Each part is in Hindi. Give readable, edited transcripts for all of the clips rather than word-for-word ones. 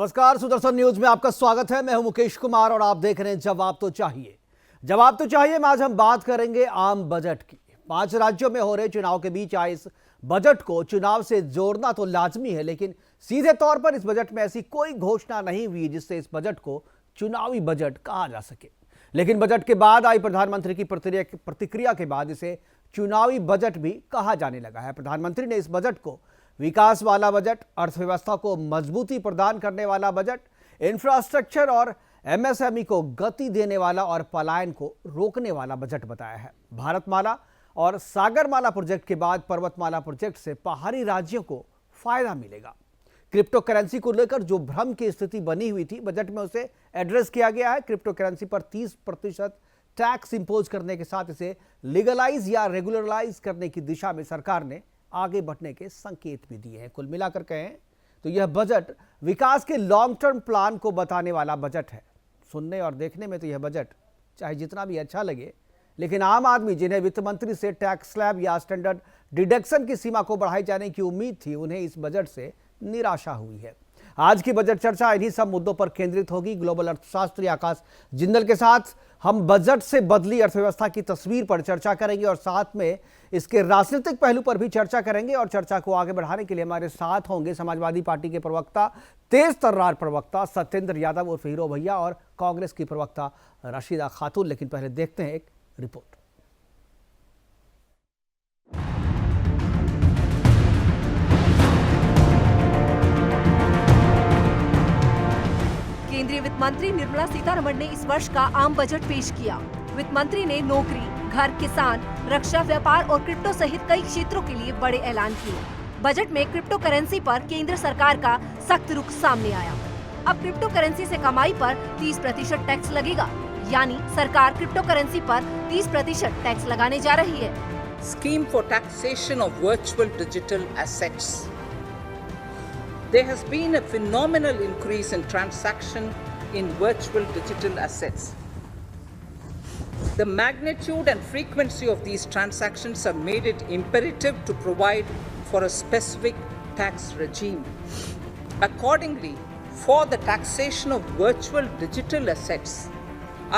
नमस्कार, सुदर्शन न्यूज में आपका स्वागत है। मैं हूं मुकेश कुमार और आप देख रहे हैं जवाब तो चाहिए। जवाब तो चाहिए में आज हम बात करेंगे आम बजट की। 5 राज्यों में हो रहे चुनाव के बीच आए इस बजट को चुनाव से जोड़ना तो लाजमी है, लेकिन सीधे तौर पर इस बजट में ऐसी कोई घोषणा नहीं हुई जिससे इस बजट को चुनावी बजट कहा जा सके। लेकिन बजट के बाद आई प्रधानमंत्री की प्रतिक्रिया के बाद इसे चुनावी बजट भी कहा जाने लगा है। प्रधानमंत्री ने इस बजट को विकास वाला बजट, अर्थव्यवस्था को मजबूती प्रदान करने वाला बजट, इंफ्रास्ट्रक्चर और एमएसएमई को गति देने वाला और पलायन को रोकने वाला बजट बताया है। भारतमाला और सागरमाला प्रोजेक्ट के बाद पर्वतमाला प्रोजेक्ट से पहाड़ी राज्यों को फायदा मिलेगा। क्रिप्टो करेंसी को लेकर जो भ्रम की स्थिति बनी हुई थी, बजट में उसे एड्रेस किया गया है। क्रिप्टो करेंसी पर 30% टैक्स इंपोज करने के साथ इसे लीगलाइज या रेगुलराइज करने की दिशा में सरकार ने आगे बढ़ने के संकेत भी दिए हैं। कुल मिलाकर कहें तो यह बजट विकास के लॉन्ग टर्म प्लान को बताने वाला बजट है। सुनने और देखने में तो यह बजट चाहे जितना भी अच्छा लगे, लेकिन आम आदमी जिन्हें वित्त मंत्री से टैक्स स्लैब या स्टैंडर्ड डिडक्शन की सीमा को बढ़ाई जाने की उम्मीद थी, उन्हें इस बजट से निराशा हुई है। आज की बजट चर्चा इन्हीं सब मुद्दों पर केंद्रित होगी। ग्लोबल अर्थशास्त्री आकाश जिंदल के साथ हम बजट से बदली अर्थव्यवस्था की तस्वीर पर चर्चा करेंगे और साथ में इसके राजनीतिक पहलू पर भी चर्चा करेंगे। और चर्चा को आगे बढ़ाने के लिए हमारे साथ होंगे समाजवादी पार्टी के प्रवक्ता, तेज तर्रार प्रवक्ता सत्येंद्र यादव उर्फ हीरो भैया और कांग्रेस की प्रवक्ता रशीदा खातून। लेकिन पहले देखते हैं एक रिपोर्ट। केंद्रीय वित्त मंत्री निर्मला सीतारमण ने इस वर्ष का आम बजट पेश किया। वित्त मंत्री ने नौकरी, घर, किसान, रक्षा, व्यापार और क्रिप्टो सहित कई क्षेत्रों के लिए बड़े ऐलान किए। बजट में क्रिप्टो करेंसी पर केंद्र सरकार का सख्त रुख सामने आया। अब क्रिप्टो करेंसी से कमाई पर 30% टैक्स लगेगा, यानी सरकार क्रिप्टो करेंसी पर 30% टैक्स लगाने जा रही है। Scheme for taxation of virtual digital assets. There has been a phenomenal increase in transaction in virtual digital assets. The magnitude and frequency of these transactions have made it imperative to provide for a specific tax regime. Accordingly, for the taxation of virtual digital assets,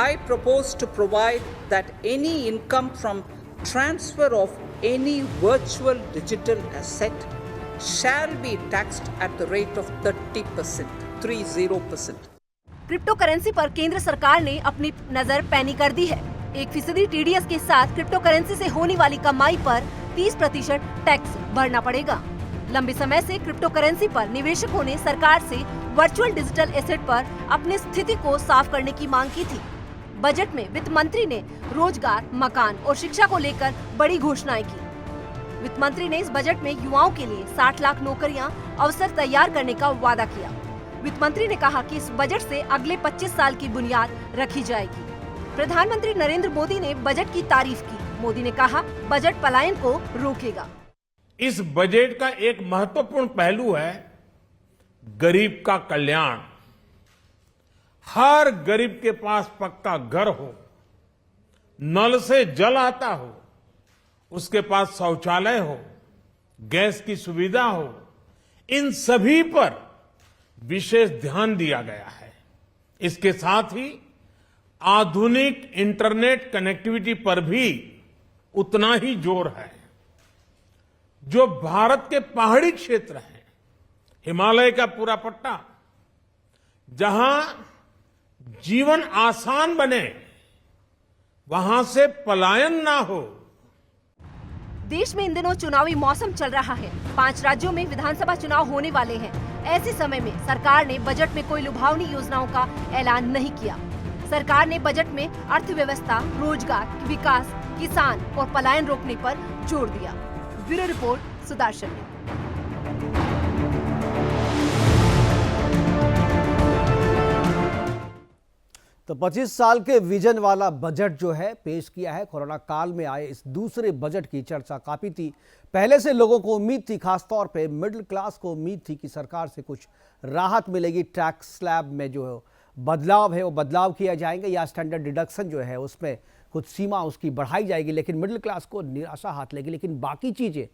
I propose to provide that any income from transfer of any virtual digital asset shall be taxed at the rate of 30%. Crypto currency पर केंद्र सरकार ने अपनी नजर पैनी कर दी है। 1% TDS के साथ क्रिप्टो करेंसी से होने वाली कमाई पर 30% टैक्स भरना पड़ेगा। लंबे समय से क्रिप्टो करेंसी पर निवेशकों ने सरकार से वर्चुअल डिजिटल एसेट पर अपनी स्थिति को साफ करने की मांग की थी। बजट में वित्त मंत्री ने रोजगार, मकान और शिक्षा को लेकर बड़ी घोषणाएं की। वित्त मंत्री ने इस बजट में युवाओं के लिए 60 लाख नौकरियां अवसर तैयार करने का वादा किया। वित्त मंत्री ने कहा कि इस बजट से अगले 25 साल की बुनियाद रखी जाएगी। प्रधानमंत्री नरेंद्र मोदी ने बजट की तारीफ की। मोदी ने कहा, बजट पलायन को रोकेगा। इस बजट का एक महत्वपूर्ण पहलू है गरीब का कल्याण। हर गरीब के पास पक्का घर हो, नल से जल आता हो, उसके पास शौचालय हो, गैस की सुविधा हो, इन सभी पर विशेष ध्यान दिया गया है। इसके साथ ही आधुनिक इंटरनेट कनेक्टिविटी पर भी उतना ही जोर है। जो भारत के पहाड़ी क्षेत्र हैं, हिमालय का पूरा पट्टा, जहां जीवन आसान बने, वहां से पलायन ना हो। देश में इन दिनों चुनावी मौसम चल रहा है। 5 राज्यों में विधानसभा चुनाव होने वाले हैं। ऐसे समय में सरकार ने बजट में कोई लुभावनी योजनाओं का ऐलान नहीं किया। सरकार ने बजट में अर्थव्यवस्था, रोजगार, विकास, किसान और पलायन रोकने पर जोर दिया। Bureau report, Sudarshan. तो 25 साल के विजन वाला बजट जो है पेश किया है। कोरोना काल में आए इस दूसरे बजट की चर्चा काफी थी। पहले से लोगों को उम्मीद थी, खासतौर पे मिडिल क्लास को उम्मीद थी कि सरकार से कुछ राहत मिलेगी। टैक्स स्लैब में जो बदलाव है वो बदलाव किया जाएंगे या स्टैंडर्ड डिडक्शन जो है उसमें कुछ सीमा उसकी बढ़ाई जाएगी, लेकिन मिडिल क्लास को निराशा हाथ लगी। लेकिन बाकी चीजें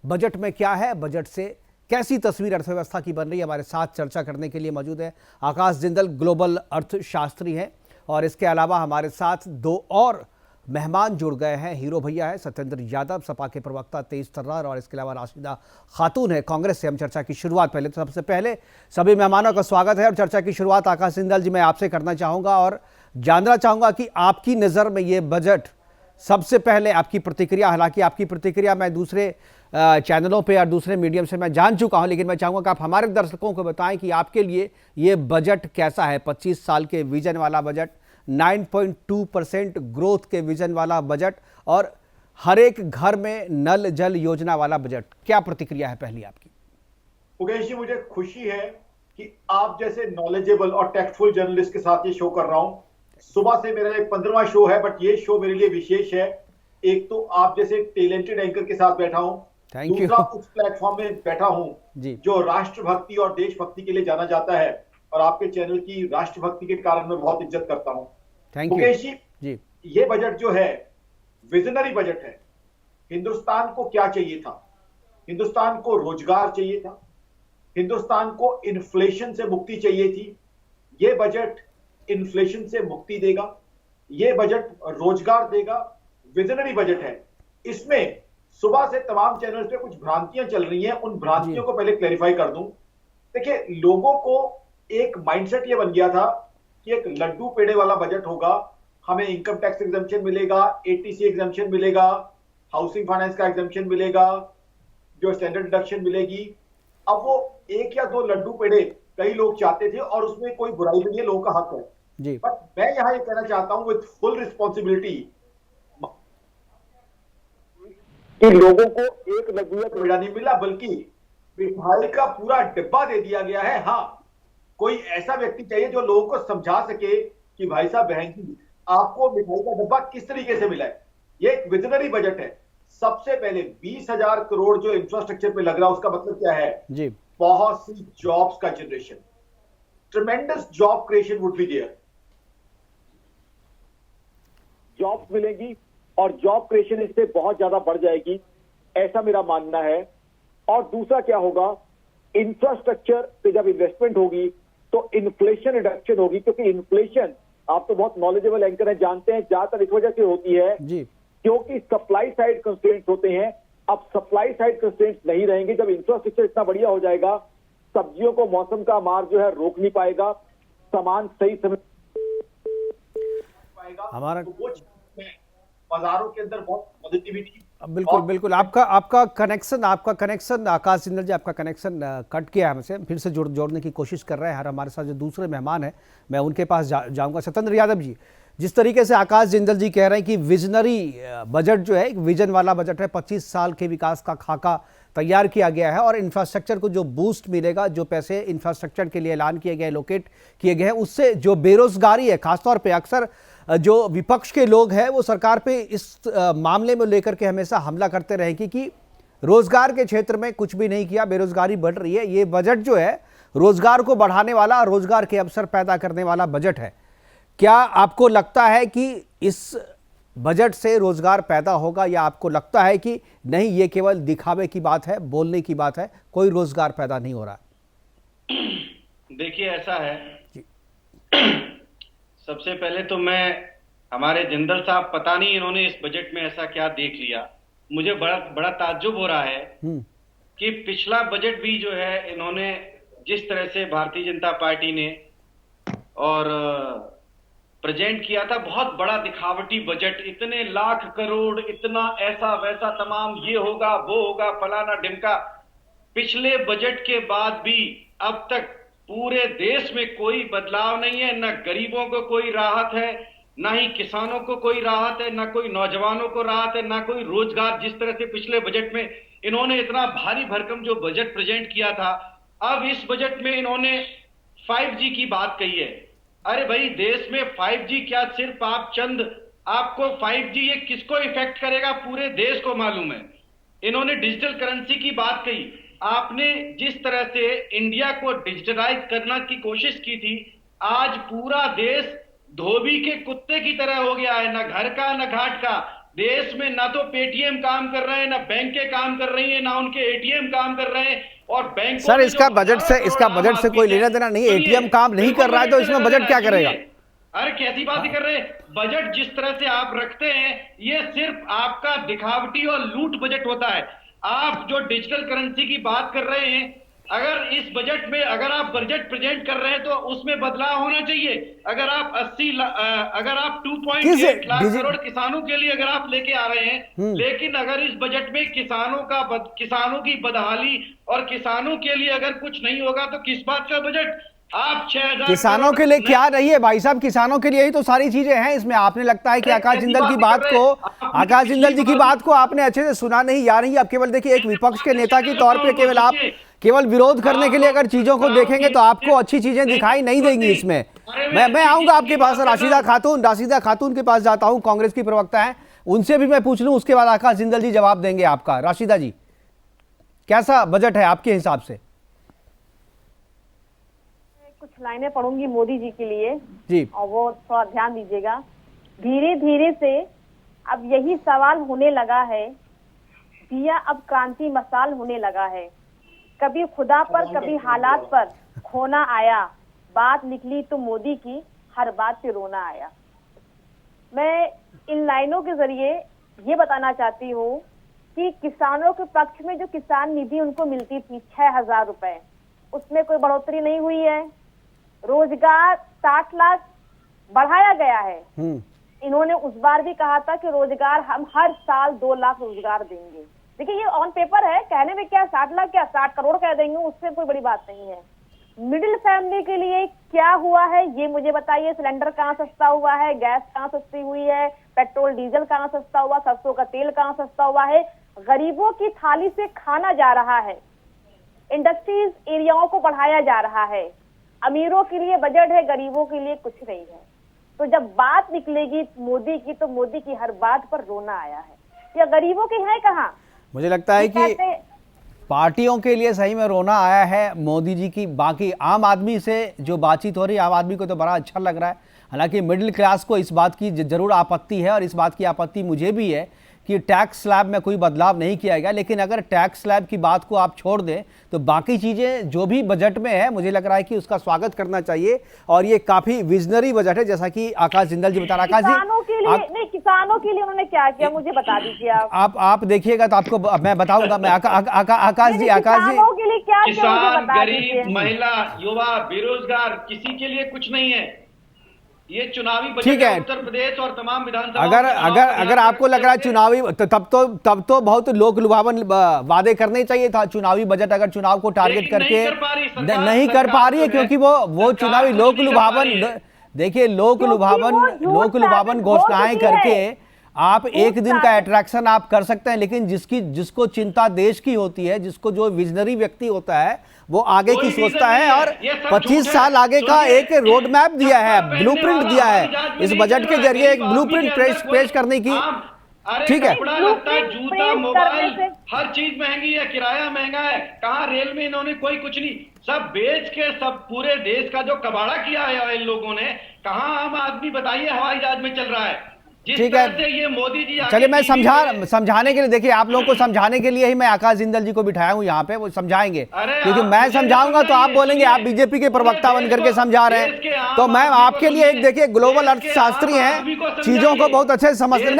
बजट में क्या है, बजट से कैसी तस्वीर अर्थव्यवस्था की बन रही है। हमारे साथ चर्चा करने के लिए मौजूद है आकाश जिंदल, ग्लोबल अर्थशास्त्री हैं, और इसके अलावा हमारे साथ दो और मेहमान जुड़ गए हैं। हीरो भैया है, सत्येंद्र यादव सपा के प्रवक्ता तेज तर्रार, और इसके अलावा राशिदा खातून है कांग्रेस से। हम चर्चा की शुरुआत पहले तो सबसे पहले सभी मेहमानों का स्वागत है, और चर्चा की शुरुआत आकाश जिंदल जी मैं आपसे करना चाहूँगा और जानना चाहूँगा कि आपकी नज़र में ये बजट, सबसे पहले आपकी प्रतिक्रिया। हालांकि आपकी प्रतिक्रिया मैं दूसरे चैनलों पे और दूसरे मीडियम से मैं जान चुका हूं, लेकिन मैं चाहूँगा कि आप हमारे दर्शकों को बताएं कि आपके लिए ये बजट कैसा है। 25 साल के विजन वाला बजट, 9.2% ग्रोथ के विजन वाला बजट, और हर एक घर में नल जल योजना वाला बजट। क्या प्रतिक्रिया है पहली आपकी? मुकेश जी, मुझे खुशी है कि आप जैसे नॉलेजेबल और टैक्टफुल जर्नलिस्ट के साथ ये शो कर रहा हूं। सुबह से मेरा एक 15वां शो है, बट ये शो मेरे लिए विशेष है। एक तो आप जैसे टैलेंटेड एंकर के साथ बैठा हूं, दूसरा उस प्लेटफॉर्म में बैठा हूं जो राष्ट्रभक्ति और देशभक्ति के लिए जाना जाता है, और आपके चैनल की राष्ट्रभक्ति के कारण मैं बहुत इज्जत करता हूं। मुकेश जी, ये बजट जो है विजनरी बजट है। हिंदुस्तान को क्या चाहिए था? हिंदुस्तान को रोजगार चाहिए था, हिंदुस्तान को इन्फ्लेशन से मुक्ति चाहिए थी। ये बजट इन्फ्लेशन से मुक्ति देगा, ये बजट रोजगार देगा, विजनरी बजट है। इसमें सुबह से तमाम चैनल्स पे कुछ भ्रांतियां चल रही हैं, उन भ्रांतियों को पहले क्लैरिफाई कर दूं। देखिए, लोगों को एक माइंडसेट ये बन गया था कि एक लड्डू पेड़े वाला बजट होगा, हमें इनकम टैक्स एग्जम्पशन मिलेगा, एटीसी एग्जम्पशन मिलेगा, हाउसिंग फाइनेंस का एग्जम्पशन मिलेगा, जो स्टैंडर्ड डिडक्शन मिलेगी। अब वो एक या दो लड्डू पेड़े कई लोग चाहते थे, और उसमें कोई बुराई नहीं है, लोगों का हक है। बट मैं यहां ये कहना चाहता हूं विद फुल रिस्पॉन्सिबिलिटी कि लोगों को एक लड्डू या पेड़ा नहीं मिला, बल्कि मिठाई का पूरा डिब्बा दे दिया गया है। हाँ, कोई ऐसा व्यक्ति चाहिए जो लोगों को समझा सके कि भाई साहब, बहन जी, आपको मिठाई का डिब्बा किस तरीके से मिला है। ये एक विजनरी बजट है। सबसे पहले 20,000 करोड़ जो इंफ्रास्ट्रक्चर पे लग रहा है, उसका मतलब क्या है जी? बहुत सी जॉब्स का generation, tremendous job creation would be there. Jobs मिलेंगी और जॉब क्रिएशन इससे बहुत ज्यादा बढ़ जाएगी, ऐसा मेरा मानना है। और दूसरा क्या होगा, इंफ्रास्ट्रक्चर पे जब इन्वेस्टमेंट होगी तो इन्फ्लेशन रिडक्शन होगी, क्योंकि इन्फ्लेशन, आप तो बहुत नॉलेजेबल एंकर हैं, जानते हैं ज्यादातर इस वजह से होती है जी, क्योंकि सप्लाई साइड कंस्ट्रेंट्स होते हैं। अब सप्लाई साइड कंस्ट्रेंट्स नहीं रहेंगे। जब इंफ्रास्ट्रक्चर इतना बढ़िया हो जाएगा, सब्जियों को मौसम का मार जो है रोक नहीं पाएगा, सामान सही समय पाएगा, हमारा तो वो बाजारों के अंदर बहुत पॉजिटिविटी। बिल्कुल आपका कनेक्शन आकाश जिंदल जी, आपका कनेक्शन कट गया है। हमसे फिर से जोड़ने की कोशिश कर रहे हैं। हमारे साथ जो दूसरे मेहमान हैं, मैं उनके पास जाऊंगा। सत्येंद्र यादव जी, जिस तरीके से आकाश जिंदल जी कह रहे हैं कि विजनरी बजट जो है, एक विजन वाला बजट है, 25 साल के विकास का खाका तैयार किया गया है, और इंफ्रास्ट्रक्चर को जो बूस्ट मिलेगा, जो पैसे इंफ्रास्ट्रक्चर के लिए ऐलान किए गए, लोकेट किए गए हैं, उससे जो बेरोजगारी है, खासतौर पे अक्सर जो विपक्ष के लोग हैं वो सरकार पे इस मामले में लेकर के हमेशा हमला करते रहे कि रोजगार के क्षेत्र में कुछ भी नहीं किया, बेरोजगारी बढ़ रही है। ये बजट जो है रोजगार को बढ़ाने वाला, रोजगार के अवसर पैदा करने वाला बजट है। क्या आपको लगता है कि इस बजट से रोजगार पैदा होगा, या आपको लगता है कि नहीं, ये केवल दिखावे की बात है, बोलने की बात है, कोई रोजगार पैदा नहीं हो रहा? देखिए, ऐसा है जी। सबसे पहले तो हमारे जिंदल साहब, पता नहीं इन्होंने इस बजट में ऐसा क्या देख लिया। मुझे बड़ा ताज्जुब हो रहा है कि पिछला बजट भी जो है, इन्होंने जिस तरह से भारतीय जनता पार्टी ने और प्रेजेंट किया था, बहुत बड़ा दिखावटी बजट, इतने लाख करोड़, इतना ऐसा वैसा तमाम, ये होगा वो होगा, फलाना ढिमका। पिछले बजट के बाद भी अब तक पूरे देश में कोई बदलाव नहीं है। न गरीबों को कोई राहत है, ना ही किसानों को कोई राहत है, ना कोई नौजवानों को राहत है, ना कोई रोजगार। जिस तरह से पिछले बजट में इन्होंने इतना भारी भरकम जो बजट प्रेजेंट किया था, अब इस बजट में इन्होंने 5G की बात कही है। अरे भाई, देश में 5G क्या, सिर्फ आपको 5G ये किसको इफेक्ट करेगा, पूरे देश को मालूम है। इन्होंने डिजिटल करेंसी की बात कही। आपने जिस तरह से इंडिया को डिजिटलाइज करने की कोशिश की थी, आज पूरा देश धोबी के कुत्ते की तरह हो गया है, न घर का न घाट का। देश में ना तो पेटीएम काम कर रहे हैं, ना बैंकें काम कर रही हैं, ना उनके एटीएम काम कर रहे हैं। और बैंक सर इसका बजट से कोई लेना देना नहीं, एटीएम काम नहीं कर रहा है तो इसमें बजट क्या करेगा? अरे कैसी बात कर रहे हैं? बजट जिस तरह से आप रखते हैं ये सिर्फ आपका दिखावटी और लूट बजट होता है। आप जो डिजिटल करेंसी की बात कर रहे हैं, अगर इस बजट में अगर आप बजट प्रेजेंट कर रहे हैं तो उसमें बदलाव होना चाहिए। अगर आप 2.8 लाख करोड़ किसानों के लिए अगर आप लेके आ रहे हैं, लेकिन अगर इस बजट में किसानों की बदहाली और किसानों के लिए अगर कुछ नहीं होगा तो किस बात का बजट? आप 6,000 किसानों के लिए क्या रही है भाई साहब? किसानों के लिए ही तो सारी चीजें हैं इसमें। आपने लगता है कि आकाश जिंदल जी की बात को आपने अच्छे से सुना नहीं या नहीं। अब केवल देखिए एक विपक्ष के नेता के तौर पे केवल आप विरोध करने के लिए अगर चीजों को देखेंगे तो आपको अच्छी चीजें दिखाई नहीं देंगी इसमें। मैं आऊंगा आपके पास, राशिदा खातून के पास जाता हूं, कांग्रेस की प्रवक्ता है, उनसे भी मैं पूछ लूं, उसके बाद आकाश जिंदल जी जवाब देंगे आपका। राशिदा जी, कैसा बजट है आपके हिसाब से? कुछ लाइनें पढ़ूंगी मोदी जी के लिए जी, और वो थोड़ा ध्यान दीजिएगा। धीरे धीरे से अब यही सवाल होने लगा है, दिया अब क्रांति मसाल होने लगा है। कभी खुदा पर कभी हालात पर खोना आया, बात निकली तो मोदी की हर बात पे रोना आया। मैं इन लाइनों के जरिए ये बताना चाहती हूँ कि किसानों के पक्ष में जो किसान निधि उनको मिलती थी 6,000 रुपए, उसमें कोई बढ़ोतरी नहीं हुई है। रोजगार 60 लाख बढ़ाया गया है। इन्होंने उस बार भी कहा था कि रोजगार हम हर साल 2 लाख रोजगार देंगे। देखिए ये ऑन पेपर है, कहने में क्या 60 लाख क्या 60 करोड़ कह देंगे, उससे कोई बड़ी बात नहीं है। मिडिल फैमिली के लिए क्या हुआ है ये मुझे बताइए। सिलेंडर कहाँ सस्ता हुआ है, गैस कहाँ सस्ती हुई है, पेट्रोल डीजल कहाँ सस्ता हुआ, सरसों का तेल कहाँ सस्ता हुआ है। गरीबों की थाली से खाना जा रहा है, इंडस्ट्रीज एरियाओं को बढ़ाया जा रहा है। अमीरों के लिए बजट है, गरीबों के लिए कुछ नहीं है। तो जब बात निकलेगी मोदी की तो मोदी की हर बात पर रोना आया है। या गरीबों की है कहाँ? मुझे लगता है कि पार्टियों के लिए सही में रोना आया है मोदी जी की। बाकी आम आदमी से जो बातचीत हो रही है, आम आदमी को तो बड़ा अच्छा लग रहा है। हालांकि मिडिल क्लास को इस बात की जरूर आपत्ति है, और इस बात की आपत्ति मुझे भी है कि टैक्स स्लैब में कोई बदलाव नहीं किया गया। लेकिन अगर टैक्स स्लैब की बात को आप छोड़ दें तो बाकी चीज़ें जो भी बजट में है, मुझे लग रहा है कि उसका स्वागत करना चाहिए। और ये काफ़ी विजनरी बजट है, जैसा कि आकाश जिंदल जी बता रहे। आकाश जी, किसानों के लिए उन्होंने क्या किया मुझे बता दीजिए। आप देखिएगा तो आपको मैं बताऊंगा। मैं आकाश जी के लिए क्या किसान, गरीब, महिला, युवा, बेरोजगार, किसी के लिए कुछ नहीं है। ये चुनावी बजट है उत्तर प्रदेश और तमाम विधानसभा। अगर आपको लग रहा है चुनावी, तब तो बहुत लोक लुभावन वादे करने चाहिए था। चुनावी बजट अगर चुनाव को टारगेट करके नहीं कर पा रही है, क्योंकि वो चुनावी लोक लुभावन, देखिए लोक लुभावन घोषणाएं करके आप एक दिन का अट्रैक्शन आप कर सकते हैं, लेकिन जिसको चिंता देश की होती है, जिसको जो विजनरी व्यक्ति होता है वो आगे की सोचता है और 25 साल आगे का एक रोड मैप दिया है, ब्लूप्रिंट दिया है इस बजट के जरिए, एक ब्लूप्रिंट पेश करने की। ठीक है, जूता, मोबाइल, हर चीज महंगी है, किराया महंगा है। कहाँ रेल में इन्होंने कुछ नहीं, सब बेच के सब पूरे देश का जो कबाड़ा किया है इन लोगों ने। कहाँ आम आदमी बताइए हवाई जहाज में चल रहा है। ठीक है, ये मोदी जी चलिए मैं समझाने के लिए, देखिए आप लोगों को समझाने के लिए ही मैं आकाश जिंदल जी को बिठाया हूँ यहाँ पे, वो समझाएंगे। क्योंकि मैं समझाऊंगा तो आप बोलेंगे आप बीजेपी के प्रवक्ता बन करके समझा रहे हैं। तो मैं आपके लिए एक, देखिए ग्लोबल अर्थशास्त्री हैं, चीजों को बहुत अच्छे से समझते हैं।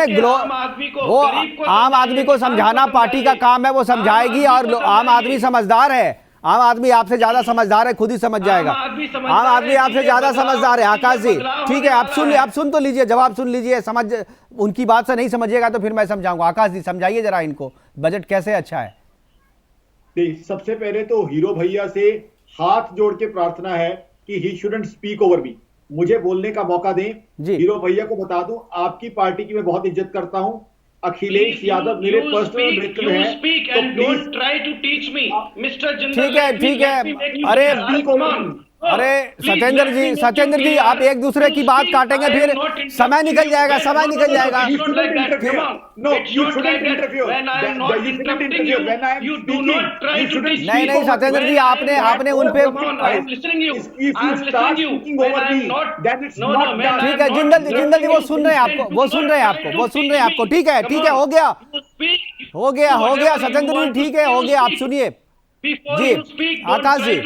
वो आम आदमी को समझाना पार्टी का काम है, वो समझाएगी। और आम आदमी समझदार है, आम आदमी आपसे ज्यादा समझदार है, खुद ही समझ जाएगा। आम आदमी आपसे ज्यादा समझदार है आकाश जी। ठीक है, आप सुन तो लीजिए, जवाब सुन लीजिए। समझ उनकी बात से नहीं समझिएगा तो फिर मैं समझाऊंगा। आकाश जी समझाइए जरा इनको, बजट कैसे अच्छा है। सबसे पहले तो हीरो भैया से हाथ जोड़ के प्रार्थना है कि he shouldn't speak over me, मुझे बोलने का मौका दें। हीरो भैया को बता दूं, आपकी पार्टी की मैं बहुत इज्जत करता हूं। अखिलेश यादव मेरे पर्सनल मित्र हैं, तो please try to teach me mister Jindal. ठीक है, अरे अरे सत्येंद्र जी आप एक दूसरे की बात काटेंगे फिर समय निकल जाएगा, समय निकल जाएगा। नहीं नहीं सत्येंद्र जी आपने उन पे ठीक है जिंदल जी वो सुन रहे हैं आपको ठीक है हो गया सत्येंद्र जी ठीक है हो गया। आप सुनिए जी आकाश जी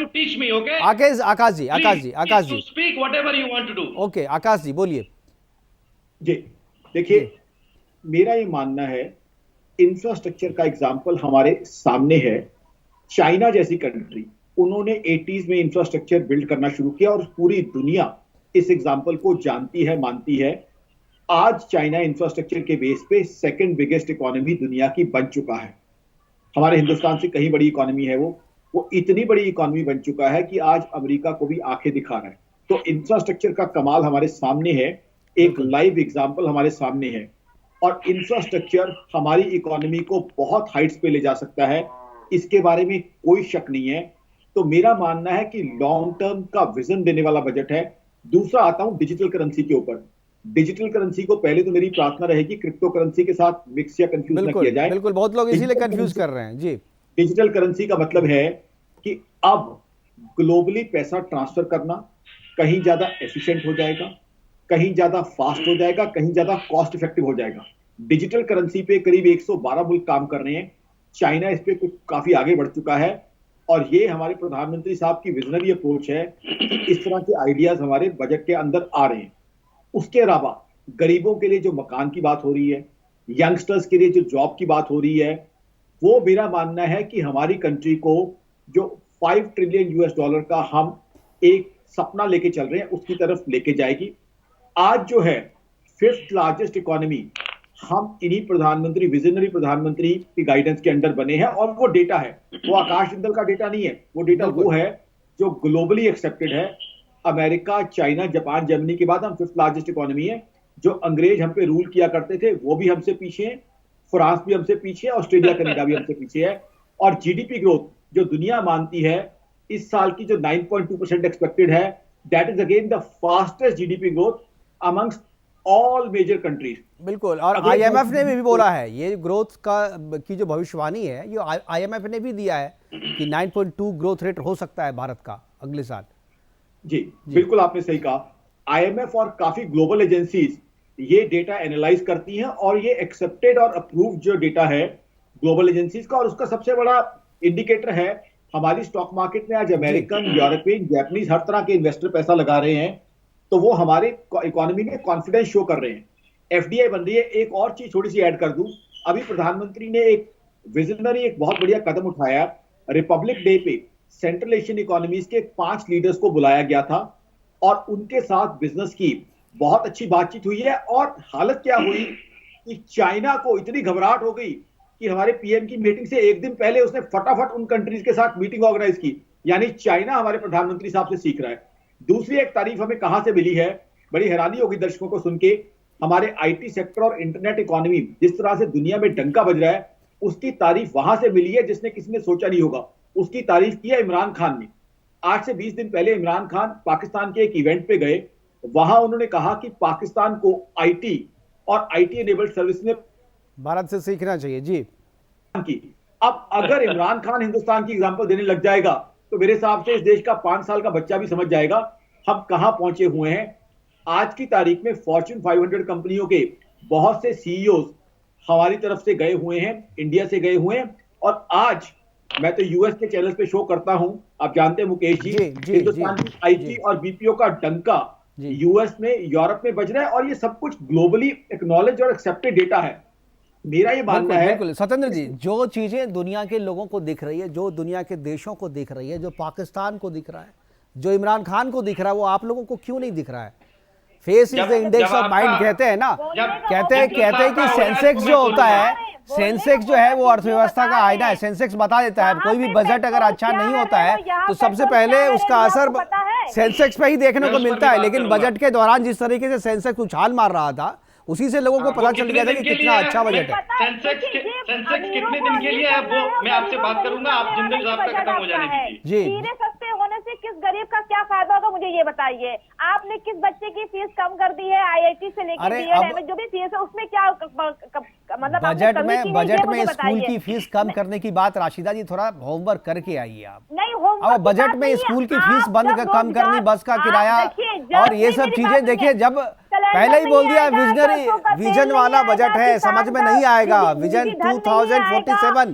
ओके आकाश जी बोलिए। जी देखिए मेरा ये मानना है इंफ्रास्ट्रक्चर का एग्जांपल हमारे सामने है। चाइना जैसी कंट्री उन्होंने 80s में इंफ्रास्ट्रक्चर बिल्ड करना शुरू किया और पूरी दुनिया इस एग्जांपल को जानती है, मानती है। आज चाइना इंफ्रास्ट्रक्चर के बेस पे सेकंड बिगेस्ट इकोनॉमी दुनिया की बन चुका है। हमारे हिंदुस्तान से कहीं बड़ी इकोनॉमी है वो इतनी बड़ी इकोनॉमी बन चुका है कि आज अमेरिका को भी आंखें दिखा रहा है। तो इंफ्रास्ट्रक्चर का कमाल हमारे सामने है, एक लाइव एग्जांपल हमारे सामने है और इंफ्रास्ट्रक्चर हमारी इकोनॉमी को बहुत हाइट्स पे ले जा सकता है, इसके बारे में कोई शक नहीं है। तो मेरा मानना है कि लॉन्ग टर्म का विजन देने वाला बजट है। दूसरा आता हूं डिजिटल करेंसी के ऊपर। डिजिटल करेंसी को पहले तो मेरी प्रार्थना रहेगी क्रिप्टो करेंसी के साथ मिक्स या कंफ्यूज ना किया जाए। बिल्कुल बहुत लोग इसीलिए कंफ्यूज कर रहे हैं जी। डिजिटल करेंसी का मतलब है कि अब ग्लोबली पैसा ट्रांसफर करना कहीं ज्यादा एफिशिएंट हो जाएगा, कहीं ज्यादा फास्ट हो जाएगा, कहीं ज्यादा कॉस्ट इफेक्टिव हो जाएगा। डिजिटल करेंसी पे करीब 112 मुल्क काम कर रहे हैं। चाइना इस पे कुछ काफी आगे बढ़ चुका है और ये हमारे प्रधानमंत्री साहब की विजनरी अप्रोच है कि इस तरह के आइडियाज हमारे बजट के अंदर आ रहे हैं। उसके अलावा गरीबों के लिए जो मकान की बात हो रही है, यंगस्टर्स के लिए जो जॉब की बात हो रही है, वो मेरा मानना है कि हमारी कंट्री को जो 5 ट्रिलियन यूएस डॉलर का हम एक सपना लेके चल रहे हैं उसकी तरफ लेके जाएगी। आज जो है 5th लार्जेस्ट इकोनॉमी हम इन्हीं प्रधानमंत्री, विजनरी प्रधानमंत्री की गाइडेंस के अंडर बने हैं और वो डेटा है, वो आकाश जिंदल का डेटा नहीं है, वो डेटा वो है जो ग्लोबली एक्सेप्टेड है। अमेरिका, चाइना, जापान, जर्मनी के बाद हम 5th लार्जेस्ट इकोनॉमी है। जो अंग्रेज हम पे रूल किया करते थे वो भी हमसे पीछे हैं, फ्रांस भी हमसे पीछे है, ऑस्ट्रेलिया, कनाडा भी हमसे पीछे है। और जीडीपी ग्रोथ जो दुनिया मानती है इस साल की जो 9.2% एक्सपेक्टेड है, that is again the fastest GDP growth amongst all major countries. बिल्कुल और आईएमएफ ने भी बोला है ये ग्रोथ का की जो भविष्यवाणी है ये आईएमएफ ने भी दिया है कि 9.2 ग्रोथ रेट हो सकता है भारत का अगले साल। जी बिल्कुल आपने सही कहा। आईएमएफ और काफी ग्लोबल एजेंसीज ये डेटा एनालाइज करती हैं और ये एक्सेप्टेड और अप्रूव्ड जो डेटा है ग्लोबल एजेंसीज का, और उसका सबसे बड़ा इंडिकेटर है हमारी स्टॉक मार्केट में आज अमेरिकन, यूरोपियन, जापानीज हर तरह के इन्वेस्टर पैसा लगा रहे हैं, तो वो हमारे इकोनॉमी में कॉन्फिडेंस शो कर रहे हैं। एफडीआई बन रही है। एक और चीज थोड़ी सी ऐड कर दूं, अभी प्रधानमंत्री ने एक विजनरी एक बहुत बढ़िया कदम उठाया। रिपब्लिक डे पे सेंट्रल एशियन इकोनॉमीज के 5 लीडर्स को बुलाया गया था और उनके साथ बिजनेस की बहुत अच्छी बातचीत हुई है। और हालत क्या हुई कि चाइना को इतनी घबराहट हो गई कि हमारे पीएम की मीटिंग से एक दिन पहले उसने फटाफट उन कंट्रीज के साथ मीटिंग ऑर्गेनाइज की। यानी चाइना हमारे प्रधानमंत्री साहब से सीख रहा है। दूसरी एक तारीफ हमें कहां से मिली है, बड़ी हैरानी होगी दर्शकों को सुन के, हमारे आईटी सेक्टर और इंटरनेट इकोनॉमी जिस तरह से दुनिया में डंका बज रहा है उसकी तारीफ वहां से मिली है जिसने किसी ने सोचा नहीं होगा। उसकी तारीफ की है इमरान खान ने। आज से 20 दिन पहले इमरान खान पाकिस्तान के एक इवेंट पे गए, वहां उन्होंने कहा कि पाकिस्तान को आईटी और आईटी एनेबल्ड सर्विस में भारत से सीखना चाहिए जी की। अब अगर इमरान खान हिंदुस्तान की एग्जांपल देने लग जाएगा तो मेरे हिसाब से इस देश का 5 साल का बच्चा भी समझ जाएगा हम कहां पहुंचे हुए हैं। आज की तारीख में फॉर्च्यून 500 कंपनियों के बहुत से सीईओ हमारी तरफ से गए हुए हैं, इंडिया से गए हुए हैं। और आज मैं तो यूएस के चैनल पे शो करता हूं, आप जानते हैं मुकेश जी, हिंदुस्तान की आईटी और बीपीओ का डंका यूएस में, यूरोप में बज रहा है और ये सब कुछ ग्लोबली एक्नॉलेज और एक्सेप्टेड डेटा है। मेरा ये मानना है बिल्कुल सत्येंद्र जी, जो चीजें दुनिया के लोगों को दिख रही है, जो दुनिया के देशों को दिख रही है, जो पाकिस्तान को दिख रहा है, जो इमरान खान को दिख रहा है, वो आप लोगों को क्यों नहीं दिख रहा है? Face is the index of mind कहते हैं ना, कहते हैं कि सेंसेक्स जो होता है, सेंसेक्स जो है वो अर्थव्यवस्था का आईना है। सेंसेक्स बता देता है कोई भी बजट अगर अच्छा नहीं होता है तो सबसे पहले उसका असर सेंसेक्स पे ही देखने को मिलता है। लेकिन बजट के दौरान जिस तरीके से सेंसेक्स उछाल मार रहा था उसी से लोगों को पता चल गया था कि कितना अच्छा बजट है। सेंसेक्स कितने दिन के लिए है वो मैं आपसे बात करूंगा, आप जिंदल साहब का खत्म हो जाने दीजिए। हीरे सस्ते होने से किस गरीब का क्या फायदा होगा, मुझे ये बताइए। आपने किस बच्चे की फीस कम कर दी है, आईआईटी से लेकर बीएड जो भी फीस है उसमें क्या मतलब बजट में स्कूल की फीस कम करने की बात, राशिदा जी थोड़ा होमवर्क करके आइए आप। नहीं, अब बजट में स्कूल की फीस बंद कम करनी, बस का किराया और ये सब चीजें देखिए, जब पहले ही बोल दिया विजन वाला बजट है, समझ में नहीं आएगा। विजन 2047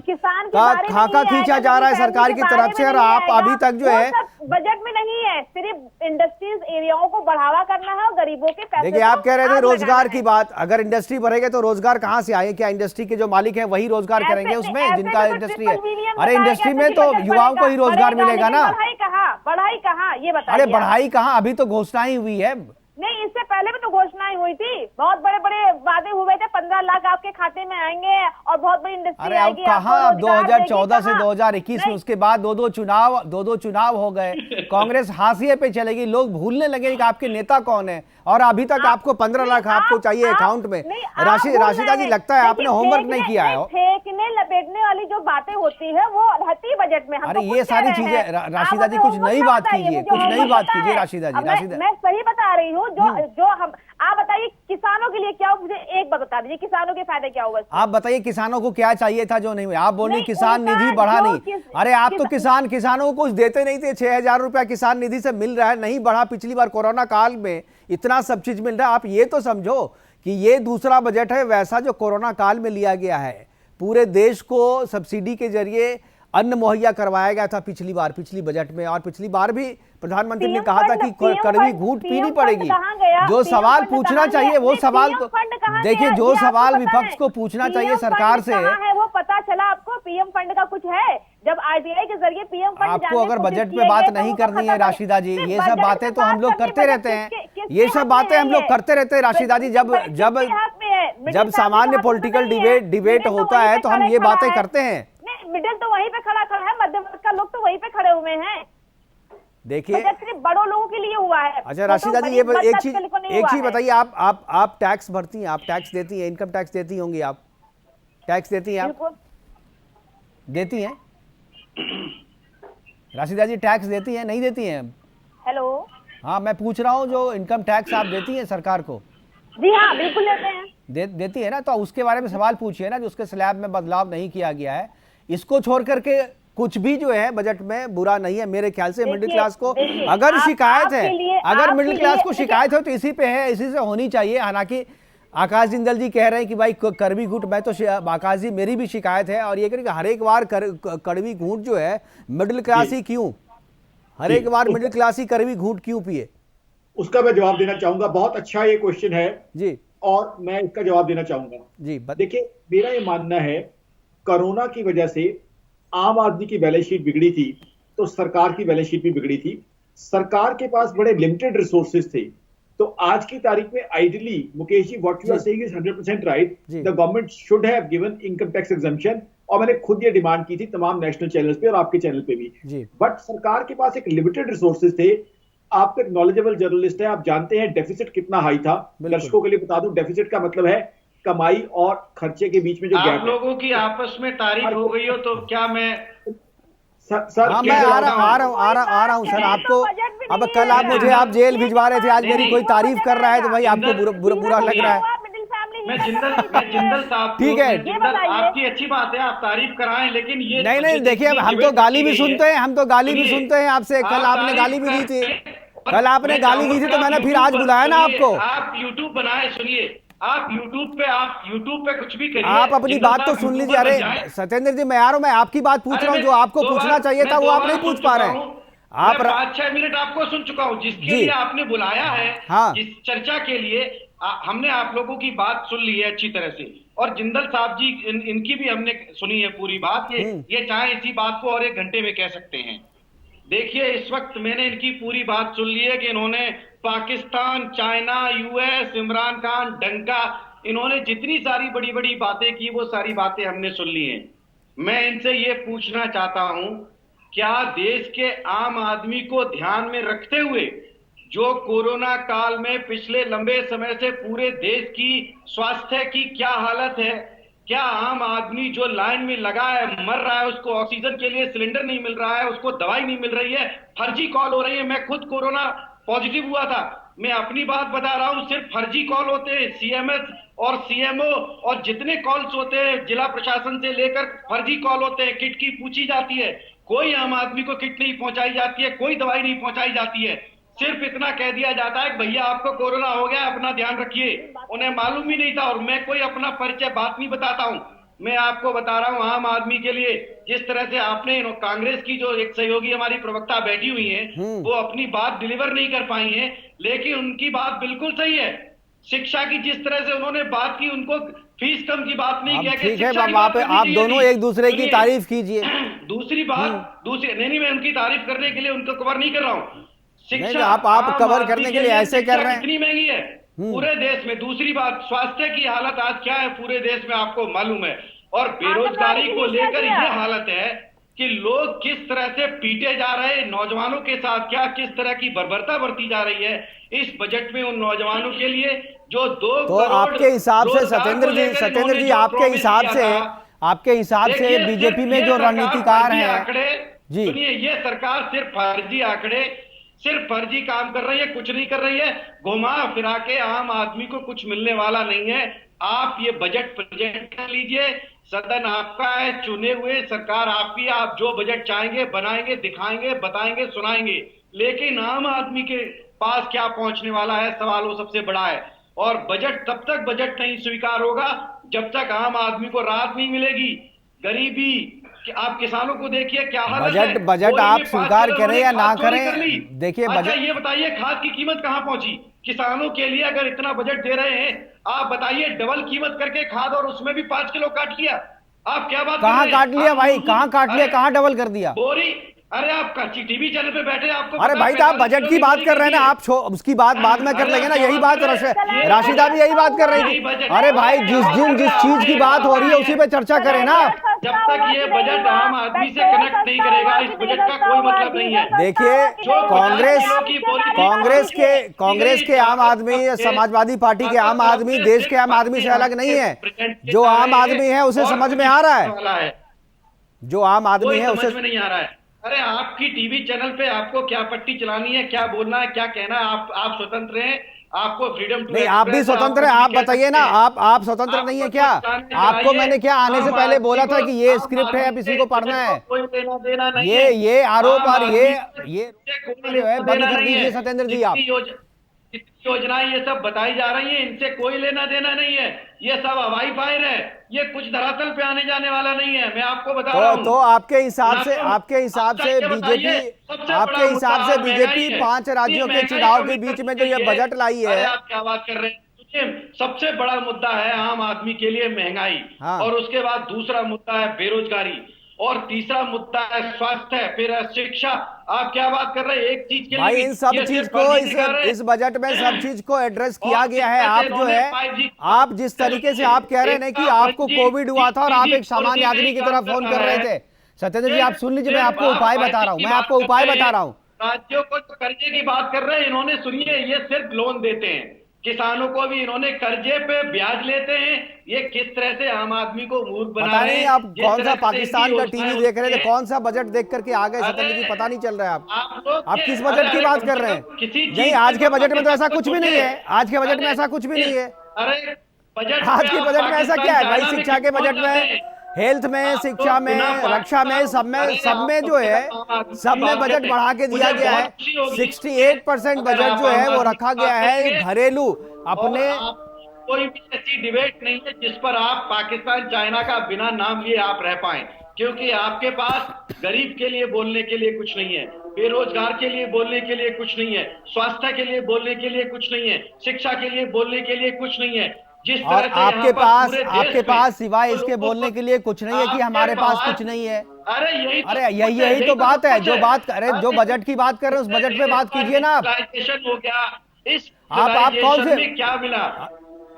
का खाका खींचा जा रहा है सरकार की तरफ से, और आप अभी तक जो है बजट में नहीं है, सिर्फ इंडस्ट्रीज एरियाओं को बढ़ावा करना है और गरीबों के पैसे। देखिए, आप कह रहे थे रोजगार की बात, अगर इंडस्ट्री बढ़ेगी तो रोजगार कहाँ से आएंगे? क्या इंडस्ट्री के जो मालिक हैं वही रोजगार करेंगे उसमें, जिनका इंडस्ट्री है? अरे इंडस्ट्री में तो युवाओं को ही रोजगार मिलेगा ना। बढ़ाई कहाँ ये बताइए। अरे बढ़ाई कहाँ, अभी तो घोषणा ही हुई है। नहीं, इससे पहले भी तो घोषणाएं हुई थी, बहुत बड़े बड़े वादे हुए थे, 15 लाख आपके खाते में आएंगे और बहुत बड़ी इंडस्ट्री आएगी। अरे अब कहाँ, अब 2014 से 2021 में, उसके बाद दो दो चुनाव हो गए, कांग्रेस हाशिए पे चलेगी, लोग भूलने लगे कि आपके नेता कौन है, और अभी तक आपको 15 लाख आपको चाहिए अकाउंट में। राशिदा जी, लगता है आपने होमवर्क नहीं किया है। फेंकने लपेटने वाली जो बातें होती है वो रहती बजट में। अरे ये सारी चीजें, राशिदा जी कुछ नई बात कीजिए, कुछ नई बात कीजिए राशिदा जी। मैं सही बता रही हूँ, जो हम, आप बताइए किसानों के लिए क्या हो, मुझे एक बात बता दीजिए, किसानों के फायदे क्या होगा? आप बताइए किसानों को क्या चाहिए था जो नहीं हुआ? आप बोलिए किसान निधि बढ़ा नहीं। अरे आप तो किसानों को कुछ देते नहीं थे। 6,000 रुपया किसान निधि से मिल रहा है, नहीं बढ़ा। पिछली बार कोरोना काल में इतना सब चीज मिल रहा है। आप ये तो समझो कि ये दूसरा बजट है वैसा जो कोरोना काल में लिया गया है। पूरे देश को सब्सिडी के जरिए अन्न मुहैया करवाया गया था पिछली बजट में, और पिछली बार भी प्रधानमंत्री ने कहा था कि कड़वी घूंट पीनी पड़ेगी। जो सवाल पूछना चाहिए वो सवाल तो देखिए, जो सवाल विपक्ष को पूछना चाहिए सरकार से, वो पता चला आपको? पीएम फंड का कुछ है? जब आरटीआई के जरिए पीएम फंड, आपको अगर बजट पे बात नहीं करनी है राशिदा जी, ये सब बातें तो हम लोग करते रहते हैं, ये सब बातें हम लोग करते रहते हैं राशिदा जी। जब सामान्य पॉलिटिकल डिबेट होता है तो हम ये बातें करते हैं। मिडिल तो वहीं पे खड़ा है, मध्य वर्ग का लोग तो वहीं पे खड़े हुए हैं। देखिए, सिर्फ बड़ों लोगों के लिए हुआ है। अच्छा राशिदा जी, ये एक चीज बताइए, आप टैक्स भरती हैं, आप टैक्स देती हैं, इनकम टैक्स देती होंगी, आप टैक्स देती हैं? आप देती हैं राशिदा जी? टैक्स देती हैं, नहीं देती हैं? हेलो, हाँ, मैं पूछ रहा हूँ, जो इनकम टैक्स आप देती हैं सरकार को? जी हाँ, बिल्कुल देते हैं। देती है ना, तो उसके बारे में सवाल पूछिए ना, जो उसके स्लैब में बदलाव नहीं किया गया है। इसको छोड़ करके कुछ भी जो है बजट में बुरा नहीं है मेरे ख्याल से। मिडिल क्लास को अगर शिकायत है, अगर मिडिल क्लास को शिकायत हो तो इसी पे है, इसी से होनी चाहिए। हालांकि आकाश जिंदल जी कह रहे हैं कि भाई कड़वी घूंट, मैं तो आकाश जी मेरी भी शिकायत है, और ये करें कि हर एक बार कड़वी घूंट जो है मिडिल क्लास ही क्यों, हर एक बार मिडिल क्लास ही कड़वी घूंट क्यों पिए? उसका मैं जवाब देना चाहूंगा। बहुत अच्छा ये क्वेश्चन है जी, और मैं इसका जवाब देना चाहूंगा जी। देखिए, मेरा ये मानना है, कोरोना की वजह से आम आदमी की बैलेंस शीट बिगड़ी थी, तो सरकार की बैलेंस शीट भी बिगड़ी थी। सरकार के पास बड़े लिमिटेड रिसोर्सेज थे, तो आज की तारीख में ideally Mukesh ji, what you are saying is 100% right. The government should have given income tax exemption, और मैंने खुद ये डिमांड की थी तमाम नेशनल चैनल्स पे और आपके चैनल पे भी। बट सरकार के पास एक लिमिटेड रिसोर्सेज थे। आप एक नॉलेजेबल जर्नलिस्ट है, आप जानते हैं डेफिसिट कितना हाई था। दर्शकों के लिए बता दूं, डेफिसिट का मतलब है कमाई और खर्चे के बीच में जो गैप है। आप लोगों की आपस में तारीफ हो गई हो तो क्या मैं सर हाँ, मैं आ रहा हूँ सर। आपको अब कल आप जेल भिजवा रहे थे, आज मेरी कोई तारीफ कर रहा है तो भाई आपको बुरा लग रहा है। मैं जिंदल साहब, ठीक है, आपकी अच्छी बात है, आप तारीफ कराएं, लेकिन ये नहीं देखिए, हम तो गाली भी सुनते हैं, आपसे। कल आपने गाली भी दी थी, तो मैंने फिर आज बुलाया ना आपको। आप यूट्यूब बनाए, सुनिए, आप यूट्यूब पे कुछ भी करिए, आप अपनी बात तो सुन लीजिए। अरे सत्येंद्र जी, मैं मैं आपकी बात पूछ रहा हूँ, जो आपको पूछना चाहिए था वो आप नहीं पूछ पा रहे हैं। आप 5-6 मिनट आपको सुन चुका हूँ, जिसके लिए आपने बुलाया है। हाँ। इस चर्चा के लिए हमने आप लोगों की बात सुन ली है अच्छी तरह से, और जिंदल साहब जी इनकी भी हमने सुनी है पूरी बात। ये चाहे इसी बात को और 1 घंटे में कह सकते हैं। देखिए, इस वक्त मैंने इनकी पूरी बात सुन ली है कि इन्होंने पाकिस्तान, चाइना, यूएस, इमरान खान, डंका, इन्होंने जितनी सारी बड़ी बड़ी बातें की वो सारी बातें हमने सुन ली हैं। मैं इनसे ये पूछना चाहता हूं, क्या देश के आम आदमी को ध्यान में रखते हुए जो कोरोना काल में पिछले लंबे समय से पूरे देश की स्वास्थ्य की क्या हालत है, क्या आम आदमी जो लाइन में लगा है, मर रहा है, उसको ऑक्सीजन के लिए सिलेंडर नहीं मिल रहा है, उसको दवाई नहीं मिल रही है, फर्जी कॉल हो रही है। मैं खुद कोरोना पॉजिटिव हुआ था, मैं अपनी बात बता रहा हूं, सिर्फ फर्जी कॉल होते हैं। सीएमएस और सीएमओ और जितने कॉल्स होते हैं जिला प्रशासन से लेकर फर्जी कॉल होते हैं। किट की पूछी जाती है, कोई आम आदमी को किट नहीं पहुंचाई जाती है, कोई दवाई नहीं पहुंचाई जाती है। सिर्फ इतना कह दिया जाता है कि भैया आपको कोरोना हो गया, अपना ध्यान रखिए। उन्हें मालूम ही नहीं था। और मैं कोई अपना परिचय बात नहीं बताता हूं, मैं आपको बता रहा हूं आम आदमी के लिए जिस तरह से आपने कांग्रेस की जो एक सहयोगी हमारी प्रवक्ता बैठी हुई है, वो अपनी बात डिलीवर नहीं कर पाई है, लेकिन उनकी बात बिल्कुल सही है। शिक्षा की जिस तरह से उन्होंने बात की, उनको फीस कम की बात नहीं किया। ठीक है, वहां पे आप दोनों एक दूसरे की तारीफ कीजिए। दूसरी बात नहीं, मैं उनकी तारीफ करने के लिए उनको कवर नहीं कर रहा हूं। शिक्षा आप कवर करने के लिए ऐसे कर रहे हैं। कितनी महंगी है पूरे देश में। दूसरी बात, स्वास्थ्य की हालत आज क्या है पूरे देश में आपको मालूम है। और बेरोजगारी को लेकर ये हालत है कि लोग किस तरह से पीटे जा रहे हैं, नौजवानों के साथ क्या किस तरह की बर्बरता बरती जा रही है इस बजट में उन नौजवानों के लिए जो 2 तो आपके हिसाब से सत्येंद्र जी आपके हिसाब से बीजेपी में जो रणनीतिकार हैं जी, सुनिए, ये सरकार सिर्फ फर्जी आंकड़े, सिर्फ फर्जी काम कर रही है, कुछ नहीं कर रही है। घुमा फिरा के आम आदमी को कुछ मिलने वाला नहीं है। आप ये बजट प्रेजेंट कर लीजिए, सदन आपका है, चुने हुए सरकार आपकी, आप जो बजट चाहेंगे बनाएंगे, दिखाएंगे, बताएंगे, सुनाएंगे। लेकिन आम आदमी के पास क्या पहुंचने वाला है, सवाल वो सबसे बड़ा है। और बजट तब तक बजट नहीं स्वीकार होगा जब तक आम आदमी को राहत नहीं मिलेगी। गरीबी कि आप किसानों को देखिए क्या हालत है। बजट आप स्वीकार करें या ना करें, देखिए अच्छा ये बताइए, खाद की कीमत कहां पहुंची किसानों के लिए? अगर इतना बजट दे रहे हैं, आप बताइए, डबल कीमत करके खाद, और उसमें भी 5 किलो काट लिया। आप क्या बात कहां काट लिया भाई, कहां काट लिया, कहां डबल कर दिया बोरी? अरे आप टीवी चैनल पे बैठे, आपको अरे भाई आप बजट की बात कर रहे हैं ना, आप उसकी बात बाद में कर लेंगे ना। यही बात राशिदा भी यही बात कर रही थी। अरे भाई जिस चीज की बात हो रही है उसी पे चर्चा करें ना। जब तक ये बजट आम आदमी से कनेक्ट नहीं करेगा, इस बजट का कोई मतलब नहीं है। देखिए, कांग्रेस के आम आदमी, समाजवादी पार्टी के आम आदमी देश के आम आदमी से अलग नहीं है। जो आम आदमी है उसे समझ में आ रहा है, जो आम आदमी है उसे समझ में नहीं आ रहा है। अरे आपकी टीवी चैनल पे आपको क्या पट्टी चलानी है, क्या बोलना है, क्या कहना है, आप स्वतंत्र हैं, आपको फ्रीडम टू नहीं, आप भी स्वतंत्र हैं। आप बताइए ना, आप स्वतंत्र नहीं है क्या? आपको मैंने क्या आने से पहले बोला था कि ये स्क्रिप्ट है, अब इसी को पढ़ना है? कोई लेना देना नहीं। ये आरोप और ये जो है बंद कर दीजिए सत्येंद्र जी। आप योजनाएं ये सब बताई जा रही है, इनसे कोई लेना देना नहीं है। ये सब हवाई फायर है, ये कुछ धरातल पे आने जाने वाला नहीं है। मैं आपको बता रहा हूं। तो आपके हिसाब से बीजेपी 5 राज्यों के चुनाव के बीच में जो ये बजट लाई है। आप क्या बात कर रहे हैं? सबसे बड़ा मुद्दा है आम आदमी के लिए महंगाई, और उसके बाद दूसरा मुद्दा है बेरोजगारी, और तीसरा मुद्दा है स्वास्थ्य, फिर है शिक्षा। आप क्या बात कर रहे हैं? एक चीज के लिए भाई इन सब चीज को इस बजट में सब चीज को एड्रेस किया गया है। आप जो है, आप जिस तरीके से आप कह रहे हैं कि आपको कोविड हुआ था और आप एक सामान्य आदमी की तरह फोन कर रहे थे। सत्येंद्र जी आप सुन लीजिए, मैं आपको उपाय बता रहा हूँ। राज्यों को तो कर्जे की बात कर रहे हैं इन्होंने, सुनिए, ये सिर्फ लोन देते हैं किसानों को भी, इन्होंने कर्जे पे ब्याज लेते हैं। ये किस तरह से आम आदमी को मूर्ख बना रहे हैं। आप कौन सा पाकिस्तान का टीवी देख रहे थे, कौन सा बजट देख करके आ गए सत्येंद्र जी, पता नहीं चल रहा है। आप किस बजट की बात कर रहे हैं? नहीं, आज के बजट में तो ऐसा कुछ भी नहीं है। आज के बजट में ऐसा कुछ भी नहीं है। अरे बजट, आज के बजट में ऐसा क्या है भाई? शिक्षा के बजट में, हेल्थ में, शिक्षा में, रक्षा में, सब में जो है, सब में बजट बढ़ा के दिया गया है। 68% बजट जो है वो रखा गया है घरेलू अपने। कोई भी ऐसी डिबेट नहीं है जिस पर आप पाकिस्तान, चाइना का बिना नाम लिए आप रह पाए, क्योंकि आपके पास गरीब के लिए बोलने के लिए कुछ नहीं है, बेरोजगार के लिए बोलने के लिए कुछ नहीं है, स्वास्थ्य के लिए बोलने के लिए कुछ नहीं है, शिक्षा के लिए बोलने के लिए कुछ नहीं है। जिस और आपके पास सिवाय इसके बोलने के लिए कुछ नहीं है कि हमारे पास कुछ नहीं है। अरे यही तो बात है। जो बजट की बात कर रहे हैं उस बजट पे बात कीजिए ना आप। हो गया इस आप कौन से में क्या मिला?